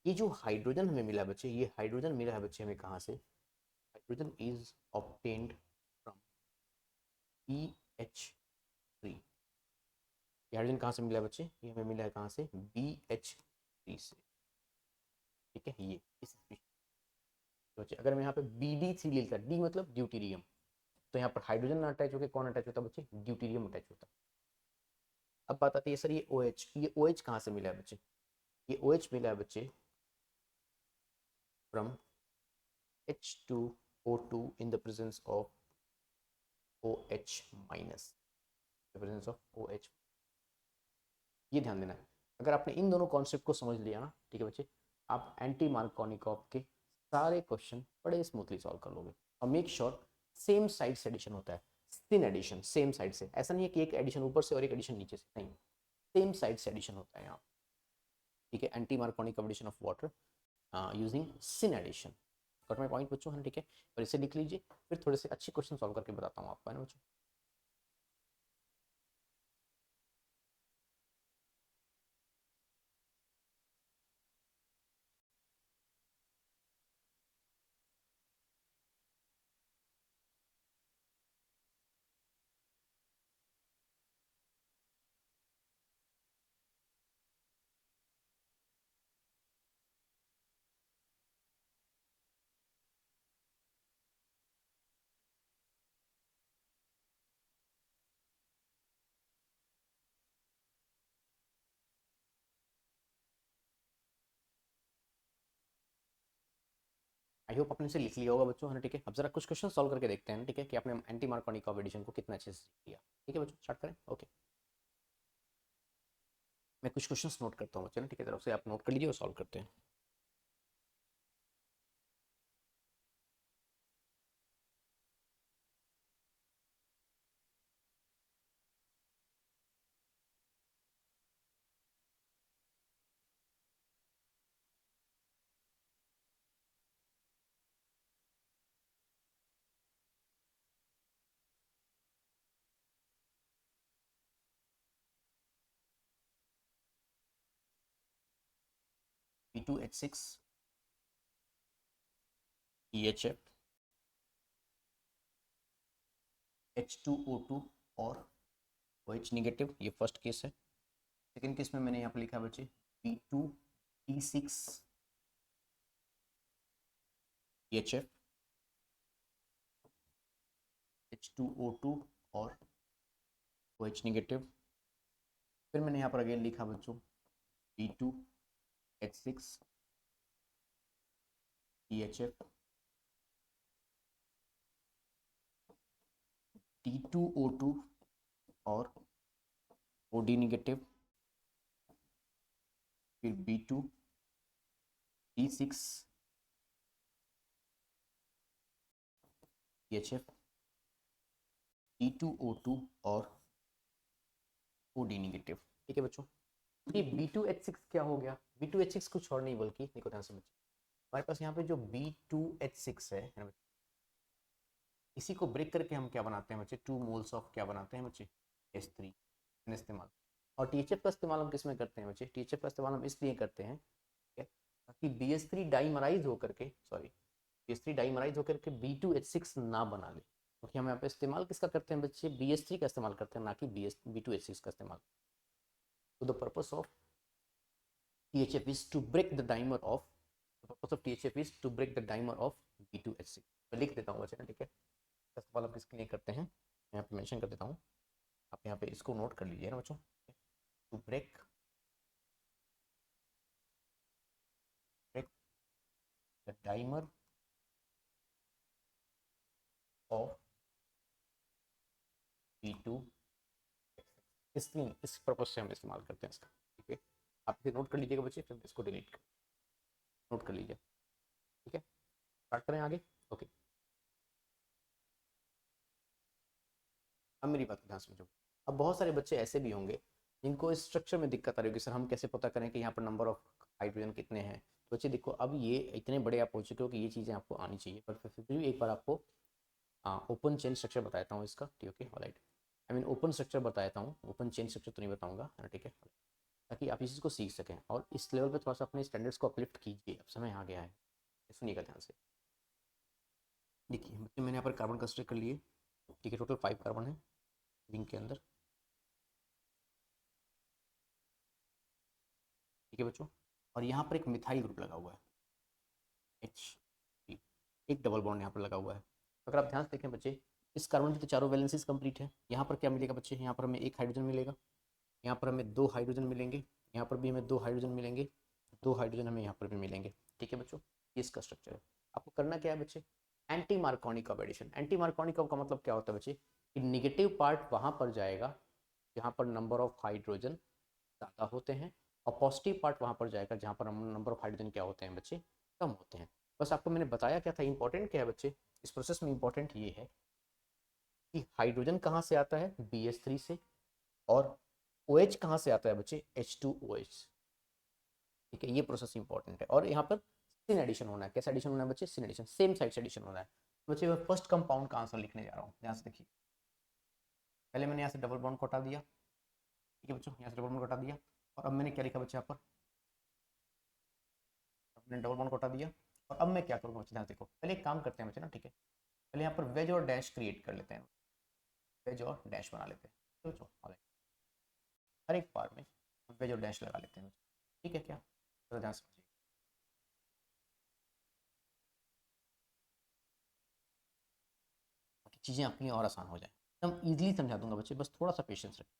ये जो हाइड्रोजन हमें मिला है बच्चे, ये हाइड्रोजन मिला है बच्चे हमें कहाँ से, hydrogen is obtained from BH3। ये हाइड्रोजन कहाँ से मिला है बच्चे, ये हमें मिला है कहाँ से, BH3 से, ठीक है। ये इस बच्चे अगर मैं यहाँ पे BD3 लिखता, डी मतलब ड्यूटीरियम, तो यहाँ पर हाइड्रोजन अटैच होकर कौन अटैच होता है बच्चे, ड्यूटीरियम अटैच होता है। अब बात आती है सर ये OH, ये OH कहाँ से मिला है बच्चे, ये OH मिला है बच्चे from H2O2 in the presence of OH minus, the presence of OH। ये ध्यान देना है, अगर आपने इन दोनों कॉन्सेप्ट को समझ लिया ना, ठीक है बच्चे, आप एंटी मार्कोनिकॉफ के सारे क्वेश्चन बड़े स्मूथली सॉल्व कर लोगे। और मेक श्योर सेम साइड से एडिशन होता है, सिन एडिशन सेम साइड से, ऐसा नहीं है कि एक एडिशन ऊपर से और एक एडिशन नीचे से, नहीं, सेम साइड से एडिशन होता है यहाँ, ठीक है। Anti Markovnikov addition of water using syn addition, got my point बच्चों, है ना, ठीक है। और इसे लिख लीजिए, फिर थोड़े से अच्छे क्वेश्चन सॉल्व करके बताता हूँ आपको, है ना बच्चों। आई होप आपने इसे लिख लिया होगा बच्चों, है ना, ठीक है। अब जरा कुछ क्वेश्चन सॉल्व करके देखते हैं, ठीक है, कि आपने एंटी मार्कोनिक एडिशन को कितना अच्छे से किया, ठीक है बच्चों। स्टार्ट करें, ओके। मैं कुछ क्वेश्चंस नोट करता हूँ बच्चे ना, ठीक है, तरफ से आप नोट कर लीजिए और सॉल्व करते हैं। B2H6 EHF H2O2 और OH निगेटिव, ये फर्स्ट केस है। सेकेंड केस में मैंने यहाँ पर लिखा है बच्चे B2E6 EHF H2O2 और OH निगेटिव। फिर मैंने यहाँ पर अगेन लिखा बच्चों B2H6 EHF T2O2 और OD निगेटिव। फिर B2E6 EHF T2O2 और OD निगेटिव, ठीक है बच्चों। ये B2H6 क्या हो गया, B2H6 कुछ और नहीं बल्कि, देखो ध्यान से बच्चे, हमारे पास यहाँ पे जो B2H6 है ना, इसी को ब्रेक करके हम क्या बनाते हैं बच्चे, 2 मोल्स ऑफ क्या बनाते हैं बच्चे, H3 इस्तेमाल। और THF का इस्तेमाल हम किस में करते हैं बच्चे, THF का इस्तेमाल हम इसलिए करते हैं ताकि BH3 डाइमराइज होकर के, सॉरी, BH3 डाइमराइज होकर के B2H6 ना बना ले, क्योंकि हम यहाँ पे इस्तेमाल किसका करते हैं बच्चे, BH3 का इस्तेमाल करते हैं, ना कि B2H6 का इस्तेमाल। तो the purpose of THF is to break the dimer of, the purpose of THF is to break the dimer of B2H6। मैं लिख देता हूँ बच्चे ना, ठीक है। फर्स्ट ऑफ ऑल हम किसके लिए करते हैं, मैं यहाँ पे मेंशन कर देता हूँ, आप यहाँ पे इसको नोट कर लीजिए ना बच्चों, to break break the dimer of B2, इस पर्पज से हम इस्तेमाल करते हैं इसका, ठीक है। आप इसे नोट कर लीजिएगा बच्चे, फिर इसको डिलीट कर, नोट कर लीजिए, ठीक है। स्टार्ट करें आगे, ओके। अब मेरी बात को ध्यान समझो। अब बहुत सारे बच्चे ऐसे भी होंगे जिनको स्ट्रक्चर में दिक्कत आ रही होगी, सर हम कैसे पता करें कि यहाँ पर नंबर ऑफ हाइड्रोजन कितने हैं। तो बच्चे देखो, अब ये इतने बड़े आप हो चुके हो कि ये चीज़ें आपको आनी चाहिए, पर फिर भी एक बार आपको ओपन चेन स्ट्रक्चर बताता हूँ इसका, ठीक है alright. I mean open structure बताता हूँ, ओपन चेन स्ट्रक्चर तो नहीं बताऊँगा, है ना, ठीक है, ताकि आप इस चीज़ को सीख सकें और इस लेवल पे थोड़ा सा अपने स्टैंडर्ड्स को अपलिफ्ट कीजिए। अब समय आ गया है, सुनिएगा ध्यान से। देखिए बच्चे मैंने यहाँ पर कार्बन कंसिडर कर लिए, ठीक है, टोटल 5 कार्बन है रिंग के अंदर, ठीक है बच्चों। और यहाँ पर एक मिथाइल ग्रुप लगा हुआ है H, एक डबल बॉन्ड यहाँ पर लगा हुआ है। अगर आप ध्यान से देखें बच्चे, इस कार्बन की तो चारों वैलेंसीज कंप्लीट है। यहाँ पर क्या मिलेगा बच्चे, यहाँ पर हमें एक हाइड्रोजन मिलेगा, यहाँ पर हमें 2 हाइड्रोजन मिलेंगे, यहाँ पर भी हमें 2 हाइड्रोजन मिलेंगे, 2 हाइड्रोजन हमें यहाँ पर भी मिलेंगे, ठीक है बच्चों। ये इसका स्ट्रक्चर है। आपको करना क्या है बच्चे, anti Markovnikov addition. Anti Markovnikov का मतलब क्या होता है बच्चे, कि निगेटिव पार्ट वहाँ पर जाएगा जहाँ पर नंबर ऑफ हाइड्रोजन ज़्यादा होते हैं, और पॉजिटिव पार्ट वहाँ पर जाएगा जहाँ पर नंबर ऑफ हाइड्रोजन क्या होते हैं बच्चे, कम होते हैं। बस आपको मैंने बताया क्या था, इंपॉर्टेंट क्या है बच्चे इस प्रोसेस में, इंपॉर्टेंट ये है कि हाइड्रोजन कहाँ से आता है, BH3 से, और OH कहाँ से आता है बच्चे, H2OH, ठीक है। ये प्रोसेस इंपॉर्टेंट है। और यहाँ पर सिन एडिशन होना है। कैसा एडिशन होना है बच्चे, सिन एडिशन, सेम साइड से एडिशन होना है बच्चे। मैं फर्स्ट कंपाउंड का आंसर लिखने जा रहा हूँ, ध्यान से देखिए। पहले मैंने यहाँ से डबल बॉन्ड को हटा दिया, ठीक है बच्चों, यहाँ से डबल बॉन्ड को हटा दिया, और अब मैंने क्या लिखा बच्चे यहाँ पर, मैंने डबल बॉन्ड को हटा दिया। और अब मैं क्या करूँगा बच्चे, ध्यान से देखो। पहले एक काम करते हैं बच्चे ना, ठीक है, पहले यहाँ पर वेज और डैश क्रिएट कर लेते हैं, वेज और डैश बना लेते हैं, तो बच्चों हर एक बार में वेज और डैश लगा लेते हैं, ठीक है क्या, तो ध्यान समझिए। चीज़ें आपके लिए और आसान हो जाए, एकदम ईजिली समझा दूंगा बच्चे, बस थोड़ा सा पेशेंस रखें।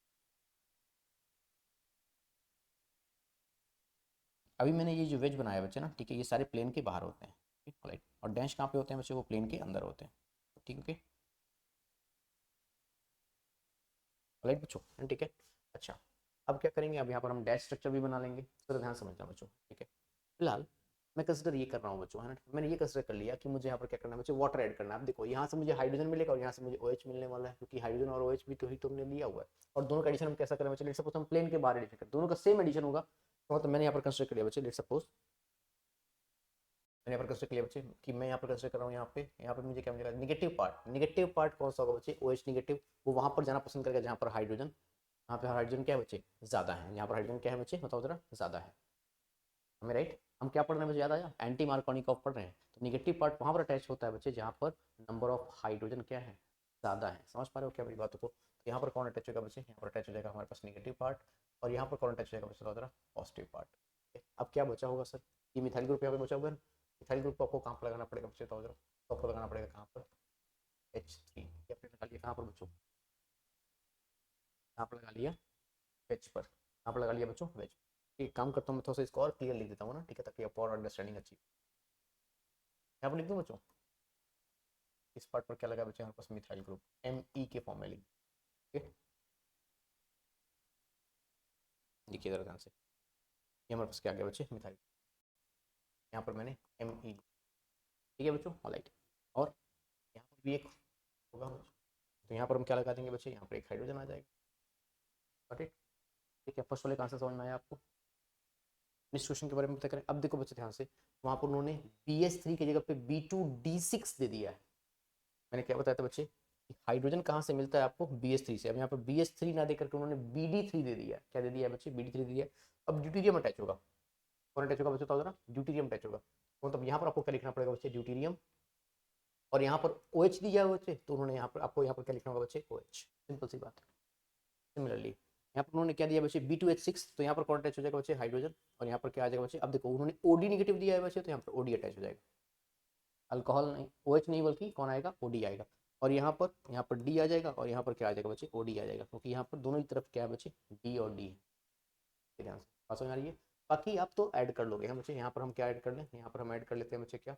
अभी मैंने ये जो वेज बनाया बच्चे ना, ठीक है, ये सारे प्लेन के बाहर होते हैं, ठीक है, और डैश कहाँ पे होते हैं बच्चे, वो प्लेन के अंदर होते हैं, ठीक है राइट बच्चों, ठीक है। अच्छा, अब क्या करेंगे, अब यहाँ पर हम डैश स्ट्रक्चर भी बना लेंगे, तो ध्यान समझना बच्चों, ठीक है। फिलहाल मैं कंसिडर ये कर रहा हूँ बच्चों, है ना, मैंने ये कंसिडर कर लिया कि मुझे यहाँ पर क्या करना है बच्चों, वाटर ऐड करना है। अब देखो यहाँ से मुझे हाइड्रोजन मिलेगा और यहाँ से मुझे OH मिलने वाला है, क्योंकि हाइड्रोजन और OH भी तो ही तुमने लिया हुआ है। और दोनों का एडिशन हम कैसा करें बच्चे, लेट्स सपोज हम प्लेन के बाहर एडिशन करें, दोनों का सेम एडिशन होगा, तो मैंने यहाँ पर कंसिडर कर लिया बच्चे, लेट्स सपोज मैंने यहाँ पर कंसिडर किया बच्चे कि मैं यहाँ पर कंसिडर कर रहा हूँ, यहाँ पे मुझे क्या मिलेगा, निगेटिव पार्ट कौन सा होगा बच्चे, OH निगेटिव, वो वहाँ पर जाना पसंद करेगा जहाँ पर हाइड्रोजन, यहाँ पे हाइड्रोजन क्या है बच्चे, ज़्यादा है, यहाँ पर हाइड्रोजन क्या है बच्चे, बताओ जरा, ज़्यादा है, हमें राइट। हम क्या पढ़ रहे हैं बच्चे, याद आया, एंटी मार्कोनिक ऑफ पढ़ रहे हैं, तो निगेटिव पार्ट वहाँ पर अटैच होता है बच्चे जहाँ पर नंबर ऑफ हाइड्रोजन क्या है, ज़्यादा है। समझ पा रहे हो क्या मेरी बातों को, तो यहाँ पर कौन अटैच होगा बच्चे, यहाँ पर अटैच हो जाएगा हमारे पास निगेटिव पार्ट, और यहाँ पर कौन अटैच हो जाएगा बच्चे, बताओ जरा, पॉजिटिव पार्ट। अब क्या बचा होगा सर, ये मिथाइल ग्रुप यहाँ पे बचा हुआ है, मिथाइल ग्रुप को आपको कहाँ पर लगाना पड़ेगा बच्चे, बताओ जरा, तो आपको लगाना पड़ेगा कहाँ पर, H3, या फिर लगा लिया कहाँ पर बच्चों, कहाँ पर लगा लिया, वेज पर, कहाँ पर लगा लिया बच्चों, वेज। एक काम करता हूँ मैं, थोड़ा सा इसको और क्लियर लिख देता हूँ ना, ठीक है, ताकि आपको और अंडरस्टैंडिंग अच्छी, यहाँ पर लिख दूँ बच्चों, इस पार्ट पर क्या लगा बच्चे, हमारे पास मिथाइल ग्रुप Me के फॉर्म में लिख, ठीक है, देखिए जरा ध्यान से, ये हमारे पास क्या आ गया बच्चे, मिथाइल, यहाँ पर मैंने Me, ठीक है बच्चों, ऑलराइट। और यहाँ पर भी एक होगा, तो यहाँ पर हम क्या लगा देंगे बच्चे, यहाँ पर एक हाइड्रोजन आ जाएगा, ठीक है। फर्स्ट वाले का आंसर समझ में आया आपको। नेक्स्ट क्वेश्चन के बारे में पता करें। अब देखो बच्चे ध्यान से, वहाँ पर उन्होंने BH3 की जगह पे B2D6 दे दिया है। मैंने क्या बताया था बच्चे, हाइड्रोजन कहाँ से मिलता है आपको, BH3 से। अब यहाँ पर BH3 ना देकर के उन्होंने BD3 दे दिया, क्या दे दिया बच्चे, BD3 दे दिया। अब ड्यूटीरियम अटैच होगा, कौन अटैच होगा बच्चे, बताओ जरा, ड्यूटीरियम अटैच होगा, मतलब यहाँ पर आपको क्या लिखना पड़ेगा बच्चे, ड्यूटीरियम, और यहाँ पर OH दिया है बच्चे, तो उन्होंने यहाँ पर आपको यहाँ पर क्या लिखना होगा बच्चे, OH, सिंपल सी बात। सिमिलरली यहाँ पर उन्होंने क्या दिया बच्चे, B2H6, तो यहाँ पर कौन अटैच हो जाएगा बच्चे, हाइड्रोजन, और यहाँ पर क्या आ जाएगा बच्चे, अब देखो उन्होंने OD निगेटिव दिया है बच्चे, तो यहाँ पर OD अटैच हो जाएगा, अल्कोहल नहीं, OH नहीं, बल्कि कौन आएगा, OD आएगा। और यहाँ पर D आ जाएगा, और यहाँ पर क्या आ जाएगा बच्चे, OD आ जाएगा, क्योंकि यहाँ पर दोनों ही तरफ क्या है बच्चे, D और D है, ध्यान से बात समझ आ रही है। बाकी आप तो ऐड कर लोगे, हम बच्चे यहाँ पर हम क्या ऐड कर लें, यहाँ पर हम ऐड कर लेते हैं बच्चे क्या,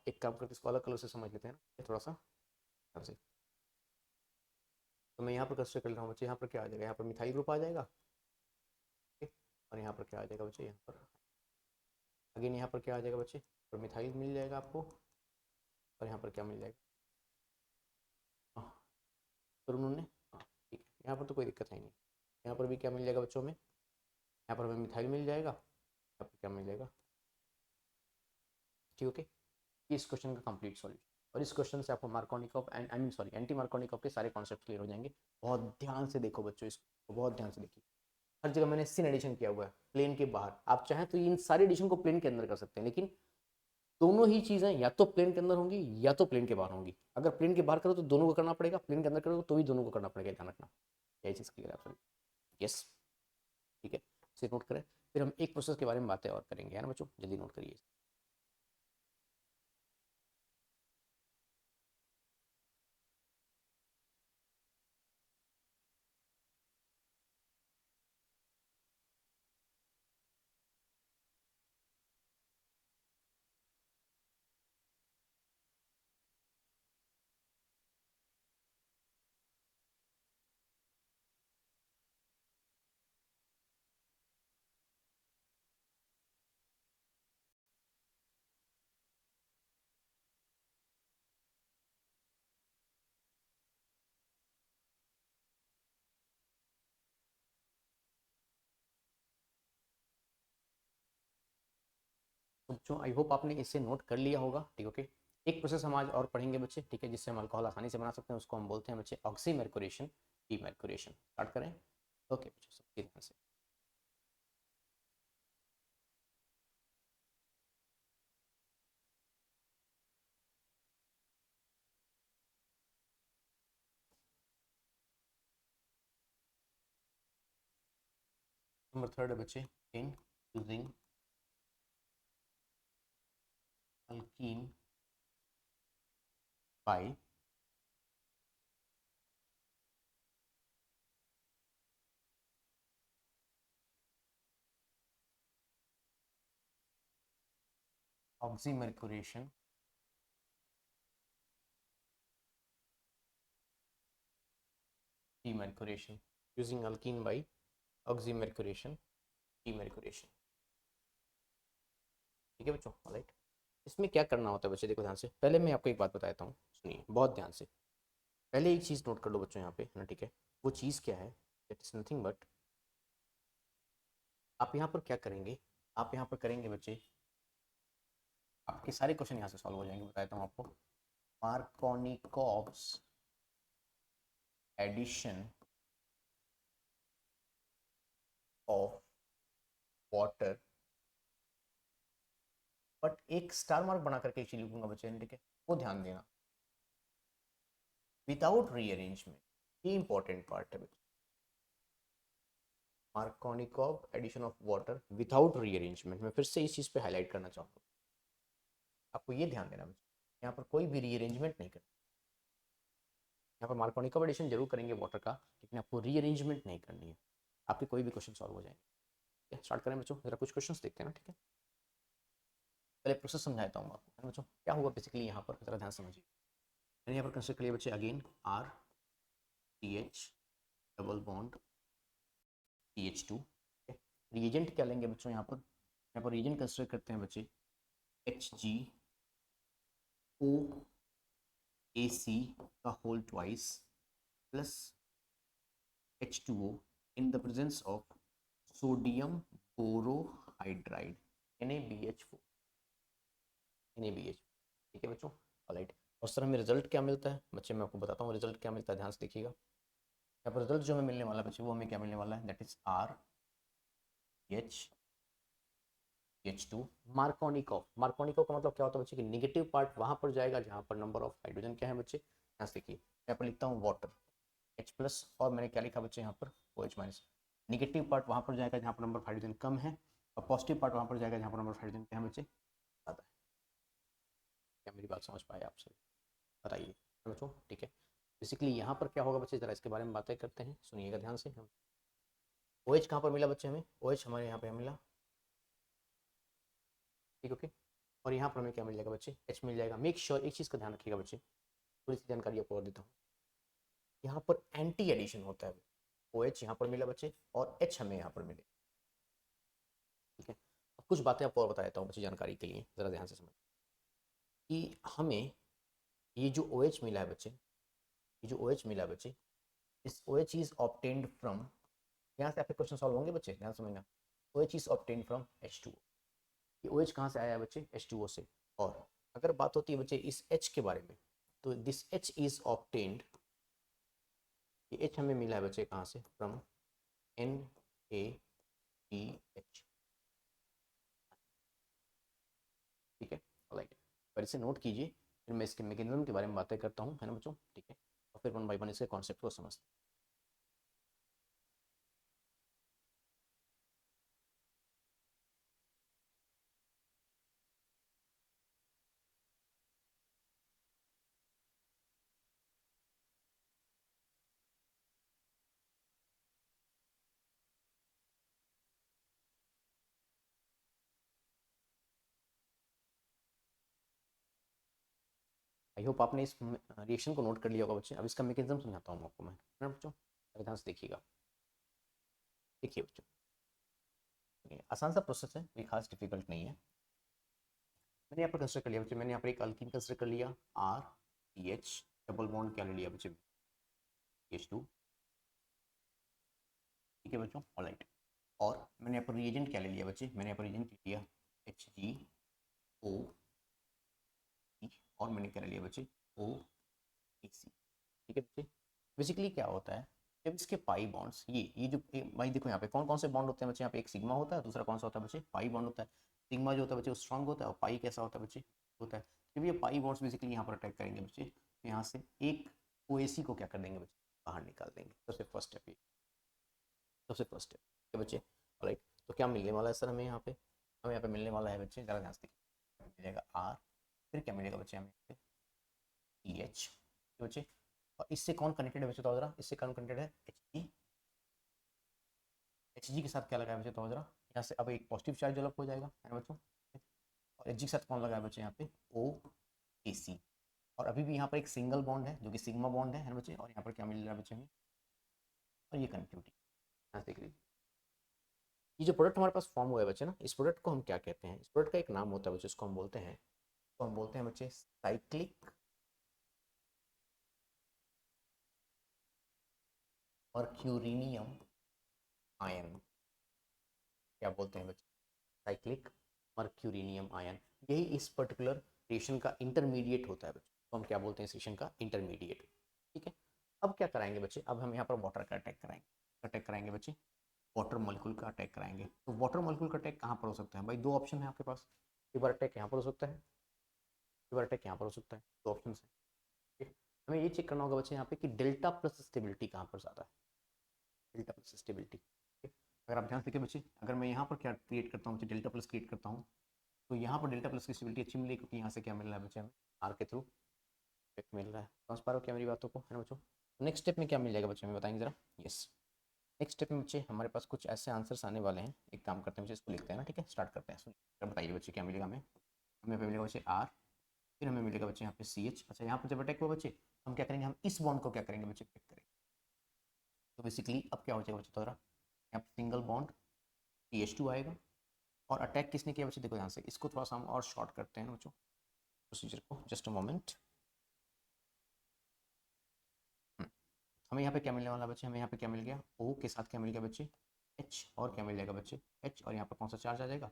एक काम करके इसको अलग कलर से समझ लेते हैं ना, थोड़ा सा ध्यान से। तो मैं यहाँ पर कंसिडर कर रहा हूँ बच्चे, यहाँ पर क्या आ जाएगा, यहाँ पर मिथाइल ग्रुप आ जाएगा, ठीक है, और यहाँ पर क्या आ जाएगा बच्चे, यहाँ पर अगेन यहाँ पर क्या आ जाएगा बच्चे, और मिथाइल मिल जाएगा आपको, और यहाँ पर क्या मिल जाएगा, हाँ, पर उन्होंने, हाँ ठीक है, यहाँ पर तो कोई दिक्कत है नहीं, यहाँ पर भी क्या मिल जाएगा बच्चों में, यहाँ पर हमें मिथाइल मिल जाएगा, यहाँ पर क्या मिल जाएगा, ठीक ओके। इस क्वेश्चन का कंप्लीट सॉल्यूशन, और इस क्वेश्चन से आपको Markovnikov and I mean sorry anti Markovnikov के सारे कॉन्सेप्ट क्लियर हो जाएंगे। बहुत ध्यान से देखो बच्चों, इसको बहुत ध्यान से देखिए। हर जगह मैंने सिन एडिशन किया हुआ है प्लेन के बाहर, आप चाहें तो इन सारी एडिशन को प्लेन के अंदर कर सकते हैं, लेकिन दोनों ही चीजें या तो प्लेन के अंदर होंगी या तो प्लेन के बाहर होंगी। अगर प्लेन के बाहर करो तो दोनों को करना पड़ेगा, प्लेन के अंदर करो तो भी दोनों को करना पड़ेगा, ध्यान रखना। यही चीज क्लियर है आप सभी? यस, ठीक है, इसे नोट करें। फिर हम एक प्रोसेस के बारे में बातें और करेंगे, है ना बच्चों, जल्दी नोट करिए। तो बच्चों आई होप आपने इसे नोट कर लिया होगा, ठीक, ओके। एक प्रोसेस हम आज और पढ़ेंगे बच्चे, ठीक है, जिससे हम अल्कोहल आसानी से बना सकते हैं, उसको हम बोलते हैं बच्चे ऑक्सीमर्क्यूरेशन, डीमर्क्यूरेशन। स्टार्ट करें? ओके बच्चों, सबके ध्यान से। नंबर थर्ड है बच्चे, in using alkene by oxymercuration, demercuration, using alkene by oxymercuration, demercuration. ठीक है बच्चों, ऑलराइट। इसमें क्या करना होता है बच्चे, देखो ध्यान से, पहले मैं आपको एक बात बताता हूँ, सुनिए बहुत ध्यान से। पहले एक चीज़ नोट कर लो बच्चों यहाँ पे, है ना, ठीक है। वो चीज़ क्या है? इट इज़ नथिंग बट, आप यहाँ पर क्या करेंगे, आप यहाँ पर करेंगे बच्चे, आपके सारे क्वेश्चन यहाँ से सॉल्व हो जाएंगे, बताता हूँ आपको। Markovnikov's addition of water, but एक स्टार मार्क बना करके एक चीज लिखूंगा बच्चे, ठीक है, वो ध्यान देना, विदाउट रीअरेंजमेंट, ये इंपॉर्टेंट पार्ट है बच्चे। Markovnikov addition of water without rearrangement, मैं फिर से इस चीज पे हाईलाइट करना चाहूंगा, आपको ये ध्यान देना बच्चे, यहाँ पर कोई भी रीअरेंजमेंट नहीं करना। यहाँ पर मार्कोनिकॉव एडिशन जरूर करेंगे वाटर का, लेकिन आपको रीअरेंजमेंट नहीं करनी है, आपके कोई भी क्वेश्चन सॉल्व हो जाएंगे। स्टार्ट करें बच्चों, जरा कुछ क्वेश्चंस देखते हैं ना, ठीक है। पहले प्रोसेस समझाता हूँ आपको, है ना बच्चों, क्या हुआ बेसिकली यहाँ पर, जरा ध्यान समझिए। मैंने यहाँ पर कंसिडर कर लिया बच्चे, again R T H double bond CH2। Reagent क्या लेंगे बच्चों, यहाँ पर रिएजेंट कंसिडर करते हैं बच्चे HgOAc का whole twice plus H2O in the presence of sodium borohydride NaBH4, ठीक है बच्चों, ऑलराइट। और सर हमें रिजल्ट क्या मिलता है बच्चे, मैं आपको बताता हूँ रिजल्ट क्या मिलता है, ध्यान से देखिएगा। यहाँ पर रिजल्ट जो हमें मिलने वाला है बच्चे, वो हमें क्या मिलने वाला है, that is RH2। Markovnikov, Markovnikov का मतलब क्या होता है बच्चे कि निगेटिव पार्ट वहां पर जाएगा जहां पर नंबर ऑफ हाइड्रोजन क्या है बच्चे, यहाँ से देखिए, यहाँ पर लिखता हूँ वाटर H+, और मैंने क्या लिखा बच्चे यहाँ पर OH-। निगेटिव पार्ट वहां पर जाएगा जहाँ पर नंबर ऑफ हाइड्रोजन कम है, और पॉजिटिव पार्ट वहां पर जाएगा जहाँ पर नंबर ऑफ हाइड्रोजन क्या है बच्चे, ज़्यादा है। क्या मेरी बात समझ पाए आप सभी, बताइए बच्चों, ठीक है। बेसिकली यहाँ पर क्या होगा बच्चे, जरा इसके बारे में बातें करते हैं, सुनिएगा ध्यान से। हम OH कहाँ पर मिला बच्चे, हमें OH हमारे यहाँ पे मिला, ठीक, ओके। और यहाँ पर हमें क्या मिल जाएगा बच्चे, H मिल जाएगा। मेक श्योर एक चीज़ का ध्यान रखिएगा बच्चे, थोड़ी सी जानकारी आपको और देता हूँ। यहाँ पर एंटी एडिशन होता है, OH यहाँ पर मिला बच्चे और H हमें यहाँ पर मिले, ठीक है। अब कुछ बातें आपको और बता देता हूँ बच्चे जानकारी के लिए, ज़रा ध्यान से समझ कि हमें ये जो OH मिला है बच्चे, ये जो OH मिला है बच्चे, इस OH इज ऑब्टेन्ड फ्रॉम, यहाँ से आपके क्वेश्चन सॉल्व होंगे बच्चे, ध्यान समझना। OH is obtained from H2O, ये OH कहाँ से आया है बच्चे, H2O से। और अगर बात होती है बच्चे इस H के बारे में, तो दिस H इज ऑब्टेन्ड, ये H हमें मिला है बच्चे कहाँ से, फ्रॉम NaBH, ठीक है, राइट। पर इसे नोट कीजिए, फिर मैं इसके मैकेनिज्म के बारे में बातें करता हूँ, है ना बच्चों, ठीक है, और फिर वन बाय वन इसके कॉन्सेप्ट को समझते हैं। आई होप आपने इस रिएक्शन को नोट कर लिया होगा बच्चे। अब इसका मैकेनिज्म समझाता हूँ आपको मैं, है ना बच्चों, अभी ध्यान से देखिएगा। देखिए बच्चों, ये आसान सा प्रोसेस है, कोई खास डिफिकल्ट नहीं है। मैंने यहाँ पर कंसिडर कर लिया बच्चे, मैंने यहाँ पर एक अल्कीन कंसिडर कर लिया, R CH, डबल बॉन्ड क्या ले लिया बच्चे, H2, ठीक है बच्चों, ऑलराइट। और मैंने यहाँ पर रिएजेंट क्या ले लिया बच्चे, मैंने यहाँ पर रिएजेंट लिया HgO, और मैंने क्या ले लिया बच्चे, OAC, ठीक है बच्चे। बेसिकली क्या होता है, जब इसके पाई बॉन्ड्स, ये जो भाई देखो यहाँ पे कौन कौन से बॉन्ड होते हैं बच्चे, यहाँ पे एक सिग्मा होता है, दूसरा कौन सा होता है बच्चे, पाई बॉन्ड होता है। सिग्मा जो होता है बच्चे वो स्ट्रांग होता है, और पाई कैसा होता है बच्चे, होता है। जब ये पाई बॉन्ड्स बेसिकली यहाँ पर अटैक करेंगे बच्चे, तो यहाँ से एक OAC को क्या कर देंगे बच्चे, बाहर निकाल देंगे। सबसे फर्स्ट स्टेप ये, सबसे फर्स्ट स्टेप, ठीक है बच्चे, राइट। तो क्या मिलने वाला है सर हमें यहाँ पे, हमें यहाँ पे मिलने वाला है बच्चे, ज़रा ध्यान से देखिए, मिलेगा R, फिर क्या मिलेगा बच्चे हमें EH, बच्चे। और इससे कौन कनेक्टेड है बच्चे, तो जरा इससे कौन कनेक्टेड है, Hg के साथ क्या लगा है बच्चे, तो जरा यहाँ से अब एक पॉजिटिव चार्ज डेवलप हो जाएगा, है ना बच्चों। और Hg के साथ कौन लगा है बच्चे, यहाँ पे OAC। और अभी भी यहाँ पर एक सिंगल बॉन्ड है जो कि सिग्मा बॉन्ड है ना बच्चे, और यहाँ पर क्या मिल रहा है बच्चे हमें, और ये कनेक्टिविटी, यहाँ देख लीजिए। ये जो प्रोडक्ट हमारे पास फॉर्म हुआ है बच्चे ना, इस प्रोडक्ट को हम क्या कहते हैं, इस प्रोडक्ट का एक नाम होता है बच्चे, इसको हम बोलते हैं, तो हम बोलते हैं बच्चे साइक्लिक मर्क्यूरिनियम आयन, क्या बोलते हैं बच्चे, साइक्लिक मर्क्यूरिनियम आयन। यही इस पर्टिकुलर रिएक्शन का इंटरमीडिएट होता है बच्चे, तो हम क्या बोलते हैं इस रिएक्शन का, इंटरमीडिएट, ठीक है। अब क्या कराएंगे बच्चे, अब हम यहाँ पर वाटर का अटैक कराएंगे, अटैक कराएंगे बच्चे, वाटर मॉलिक्यूल का अटैक कराएंगे। तो वाटर मॉलिक्यूल का अटैक कहाँ पर हो सकता है भाई, दो ऑप्शन है आपके पास, एक बार अटैक यहाँ पर हो सकता है, एक बार अटैक यहाँ पर हो सकता है, दो ऑप्शन है, ठीक है। हमें ये चेक करना होगा बच्चे यहाँ पे कि डेल्टा प्लस स्टेबिलिटी कहाँ पर ज़्यादा है, डेल्टा प्लस स्टेबिलिटी, ठीक है। अगर आप ध्यान से देखिए बच्चे, अगर मैं यहाँ पर क्या क्रिएट करता हूँ बच्चे, डेल्टा प्लस क्रिएट करता हूँ, तो यहाँ पर डेल्टा प्लस की स्टेबिलिटी अच्छी मिलेगी, क्योंकि यहाँ से क्या मिल रहा है बच्चे हमें, आर के थ्रू इफेक्ट मिल रहा है। समझ पा रहे हो क्या मेरी बातों को, है ना बच्चों। नेक्स्ट स्टेप में क्या मिल जाएगा बच्चे, हमें बताएंगे जरा, यस। नेक्स्ट स्टेप में बच्चे हमारे पास कुछ ऐसे आंसर्स आने वाले हैं, एक काम करते हैं बच्चे, इसको लिखते हैं ना, ठीक है, स्टार्ट करते हैं, सुनिए बताइए बच्चे क्या मिलेगा हमें, हमें पे मिलेगा बच्चे R, फिर हमें मिलेगा बच्चे यहाँ पे CH। अच्छा यहाँ पर जब अटैक हुआ बच्चे, हम क्या करेंगे, हम इस बॉन्ड को क्या करेंगे बच्चे, ब्रेक करेंगे। तो बेसिकली अब क्या हो जाएगा बच्चे, तो यहाँ पर सिंगल बॉन्ड CH2 आएगा, और अटैक किसने किया बच्चे, देखो यहाँ से, इसको थोड़ा सा हम और शॉर्ट करते हैं ना बच्चों, प्रोसीजर को, जस्ट अ मोमेंट। हमें यहाँ पे क्या मिलने वाला बच्चे, हमें यहाँ पे क्या मिल गया, O के साथ क्या मिल गया बच्चे, H, और क्या मिल जाएगा बच्चे, H, और यहाँ पर कौन सा चार्ज आ जाएगा,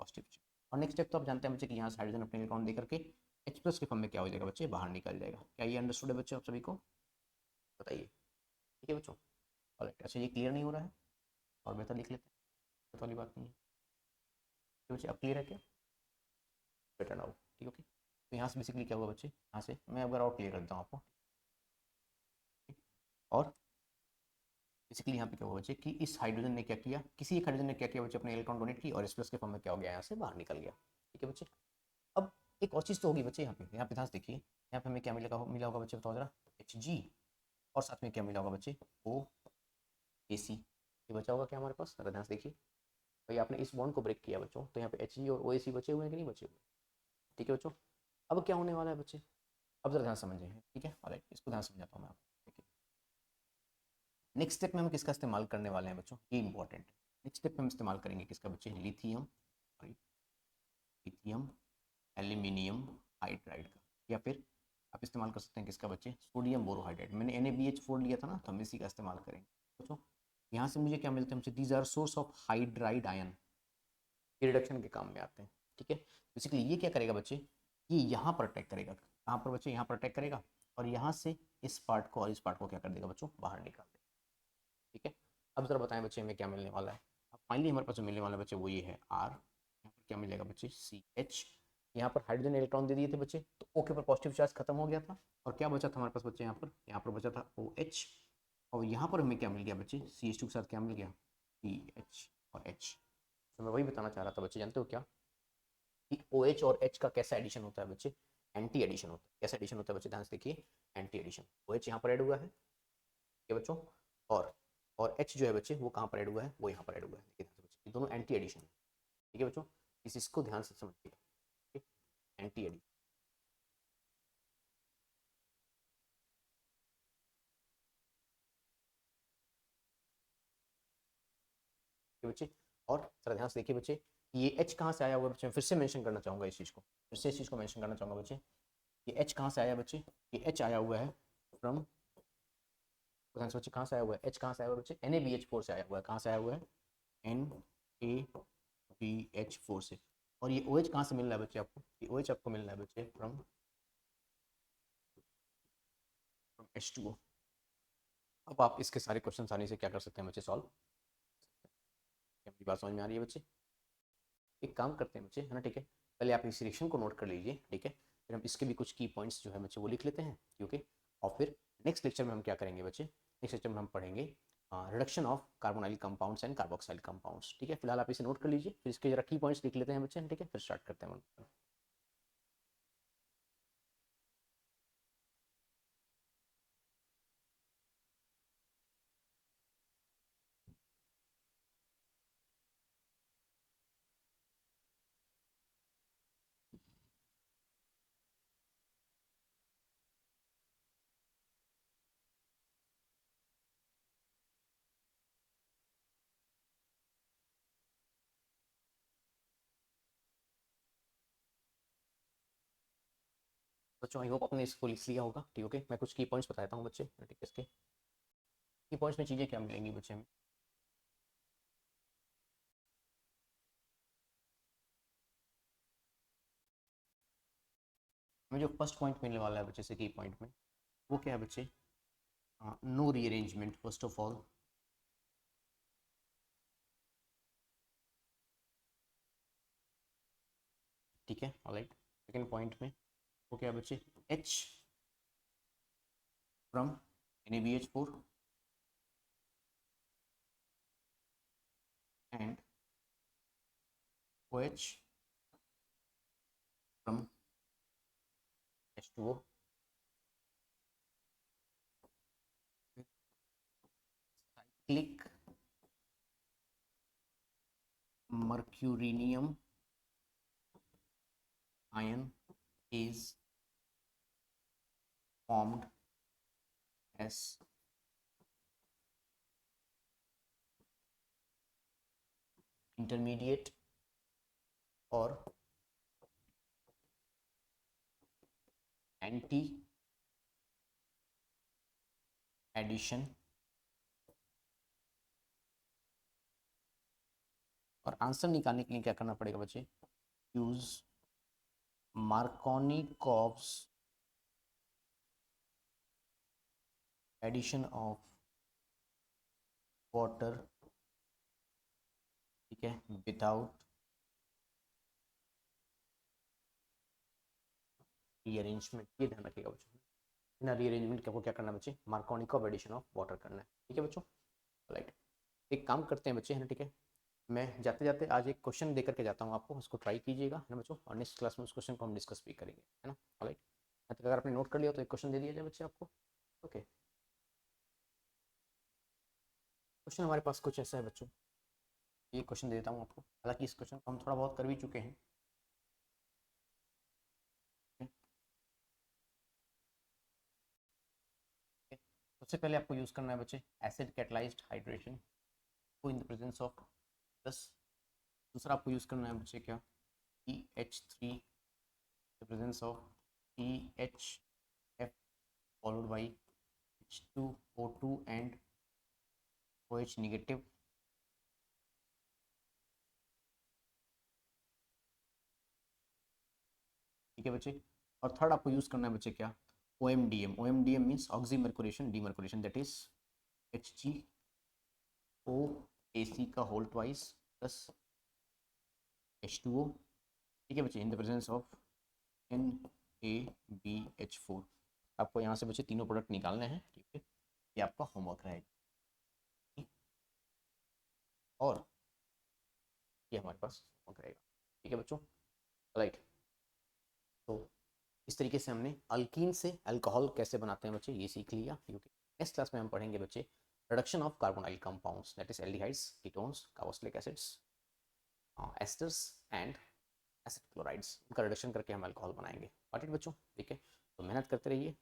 पॉजिटिव चार्ज। और नेक्स्ट स्टेप तो आप जानते हैं बच्चे कि यहाँ से हाइड्रोजन अपने इलेक्ट्रॉन दे करके H प्लस के फॉर्म में क्या हो जाएगा बच्चे, बाहर निकल जाएगा। क्या ये अंडरस्टूड है बच्चे आप सभी को, बताइए, ठीक है बच्चों, ऑलराइट। अच्छा ये क्लियर नहीं हो रहा है, और बेहतर लिख लेते हैं, तो वाली बात नहीं है, तो बच्चे अब क्लियर है क्या, बेटर नाउ, ठीक ओके। तो यहाँ से बेसिकली क्या हुआ बच्चे, यहाँ से मैं अगर और क्लियर करता हूँ आपको, और बेसिकली यहाँ पे क्या हुआ बच्चे कि इस हाइड्रोजन ने क्या किया, किसी एक हाइड्रोजन ने क्या किया बच्चे, अपने इलेक्ट्रॉन डोनेट की, और इस प्लस के फॉर्म में क्या हो गया, यहाँ से बाहर निकल गया, ठीक है बच्चे। अब एक और चीज़ तो होगी बच्चे, यहाँ पे ध्यान से देखिए, यहाँ पे हमें क्या मिला होगा बच्चे, बताओ जरा, Hg, और साथ में क्या मिला होगा बच्चे, OAC। ये बचा होगा क्या हमारे पास, अगर ध्यान से देखिए, भाई आपने इस बॉन्ड को ब्रेक किया बच्चों, तो यहाँ पे Hg और OAC बचे हुए हैं कि नहीं बचे हुए, ठीक है बच्चों। अब क्या होने वाला है बच्चे, अब जरा ध्यान समझे, ठीक है, ऑलराइट, इसको ध्यान समझाता हूँ मैं आपको, देखिए। नेक्स्ट स्टेप में हम किसका इस्तेमाल करने वाले हैं बच्चों, ये इंपॉर्टेंट है। नेक्स्ट स्टेप में हम इस्तेमाल करेंगे किसका बच्चे, लिथियम, लिथियम एल्यूमिनियम हाइड्राइड का, या फिर आप इस्तेमाल कर सकते हैं किसका बच्चे, सोडियम बोरोहाइड्राइड। मैंने NaBH4 लिया था ना, तो हम इसी का इस्तेमाल करेंगे बच्चों। यहाँ से मुझे क्या मिलता है हमसे, these are source of hydride ion, ये रिडक्शन के काम में आते हैं, ठीक है। बेसिकली ये क्या करेगा बच्चे, ये यहाँ पर अटैक करेगा, कहाँ पर बच्चे, यहाँ पर अटैक करेगा, और यहाँ से इस पार्ट को और इस पार्ट को क्या कर देगा बच्चों, बाहर निकाल देगा। ठीक है, अब जरा बताएं बच्चे हमें क्या मिलने वाला है। अब फाइनली हमारे पास जो मिलने वाला है बच्चे वो ये है आर, यहाँ पर क्या मिलेगा बच्चे सी एच, यहाँ पर हाइड्रोजन इलेक्ट्रॉन दे दिए थे बच्चे, तो ओ के ऊपर पॉजिटिव चार्ज खत्म हो गया था, और क्या बचा था हमारे पास बच्चे, यहाँ पर बचा था ओ एच, और यहाँ पर हमें क्या मिल गया बच्चे, सी एच टू के साथ क्या मिल गया, सी एच और एच। तो मैं वही बताना चाह रहा था बच्चे, जानते हो क्या कि ओ एच और एच का कैसा एडिशन होता है बच्चे, एंटी एडिशन होता है। कैसा एडिशन होता है बच्चे, ध्यान से देखिए, एंटी एडिशन। ओ एच यहाँ पर ऐड हुआ है, ठीक है बच्चों, और और एच जो है बच्चे वो कहाँ पर ऐड हुआ है, वो यहाँ पर ऐड हुआ है। देखिए ध्यान से बच्चे, ये दोनों एंटी एडिशन है। ठीक है बच्चों, इसको ध्यान से समझिए, एंटी एडिशन बच्चे। और जरा ध्यान से देखिए बच्चे, ये एच कहाँ से आया हुआ है बच्चे, मैं फिर से मेंशन करना चाहूँगा इस चीज़ को, फिर से इस चीज़ को मेंशन करना चाहूँगा बच्चे, ये एच कहाँ से आया बच्चे, ये एच आया हुआ है फ्रॉम, ध्यान से बच्चे कहाँ से आया हुआ है, एच कहाँ से आया हुआ है बच्चे, NaBH4 से आया हुआ है, कहाँ से आया हुआ है, NaBH4 से। और ये OH कहाँ से मिल रहा है बच्चे आपको, ये OH आपको मिल रहा है बच्चे फ्रॉम H2O। अब आप इसके सारे क्वेश्चन आसानी से क्या कर सकते हैं बच्चे, सॉल्व। मेरी बात समझ में आ रही है बच्चे। एक काम करते हैं बच्चे, है ना, ठीक है, पहले आप इस रिएक्शन को नोट कर लीजिए, ठीक है, फिर हम इसके भी कुछ की पॉइंट्स जो है बच्चे वो लिख लेते हैं, क्योंकि और फिर नेक्स्ट लेक्चर में हम क्या करेंगे बच्चे, नेक्स्ट लेक्चर में हम पढ़ेंगे reduction of carbonyl compounds and carboxyl compounds. ठीक है, फिलहाल आप इसे नोट कर लीजिए, फिर इसके जरा की पॉइंट्स लिख लेते हैं बच्चे, ठीक है, फिर स्टार्ट करते हैं। बच्चों आई होप आपने इसको लिख लिया होगा, ठीक है, ओके, मैं कुछ की पॉइंट्स बताता हूँ बच्चे, ठीक है, इसके की पॉइंट्स में चीज़ें क्या मिलेंगी बच्चे हमें, हमें जो फर्स्ट पॉइंट मिलने वाला है बच्चे से की पॉइंट में, वो क्या है बच्चे, no rearrangement first of all, ठीक है, ऑलराइट। सेकेंड पॉइंट में वो क्या है बच्चे, H from NaBH4 and OH from H2O, cyclic mercurinium ion is formed as intermediate or anti addition, और आंसर निकालने के लिए क्या करना पड़ेगा बच्चे, use Markovnikov's addition of water, ठीक है, विदाउट रीअरेंजमेंट, ये ध्यान रखिएगा बच्चों, बिना रीअरेंजमेंट के आपको क्या करना है बच्चे, मार्कोनिकॉव एडिशन ऑफ वाटर करना है, ठीक है बच्चों, राइट। एक काम करते हैं बच्चे, है ना, ठीक है, मैं जाते जाते आज एक क्वेश्चन दे करके जाता हूँ आपको, उसको ट्राई कीजिएगा, है ना बच्चों, और नेक्स्ट क्लास में उस क्वेश्चन को हम डिस्कस भी करेंगे, है ना, राइट। तो अगर आपने नोट कर लिया तो एक क्वेश्चन दे दिया जाए बच्चे आपको, ओके। क्वेश्चन हमारे पास कुछ ऐसा है बच्चों, ये क्वेश्चन दे देता हूँ आपको, हालांकि इस क्वेश्चन को हम थोड़ा बहुत कर भी चुके हैं, सबसे पहले आपको यूज़ करना है बच्चे एसिड कैटलाइज्ड हाइड्रेशन को इन द प्रेजेंस ऑफ प्लस, दूसरा आपको यूज़ करना है बच्चे क्या, EH3 the presence of EHF followed by H2O2 and OH negative, ठीक है बच्चे। और थर्ड आपको यूज़ करना है बच्चे क्या, OMDM। OMDM means oxymercuration demercuration, that is HgOAc का होल ट्वाइस प्लस H2O, ठीक है बच्चे, इन द प्रेजेंस ऑफ NaBH4। आपको यहाँ से बच्चे तीनों प्रोडक्ट निकालने हैं, ठीक है, ये आपका होमवर्क रहेगा। और ये हमारे पास होमवर्क रहेगा, ठीक है बच्चों, राइट। तो इस तरीके से हमने अल्कीन से अल्कोहल कैसे बनाते हैं बच्चे ये सीख लिया, क्योंकि नेक्स्ट क्लास में हम पढ़ेंगे बच्चे reduction of carbonyl compounds, that is aldehydes, ketones, carboxylic acids, asters and acid chlorides, उनका रिडक्शन करके हम अल्कोहल बनाएंगे। ठीक है बच्चों, ठीक है, तो मेहनत करते रहिए।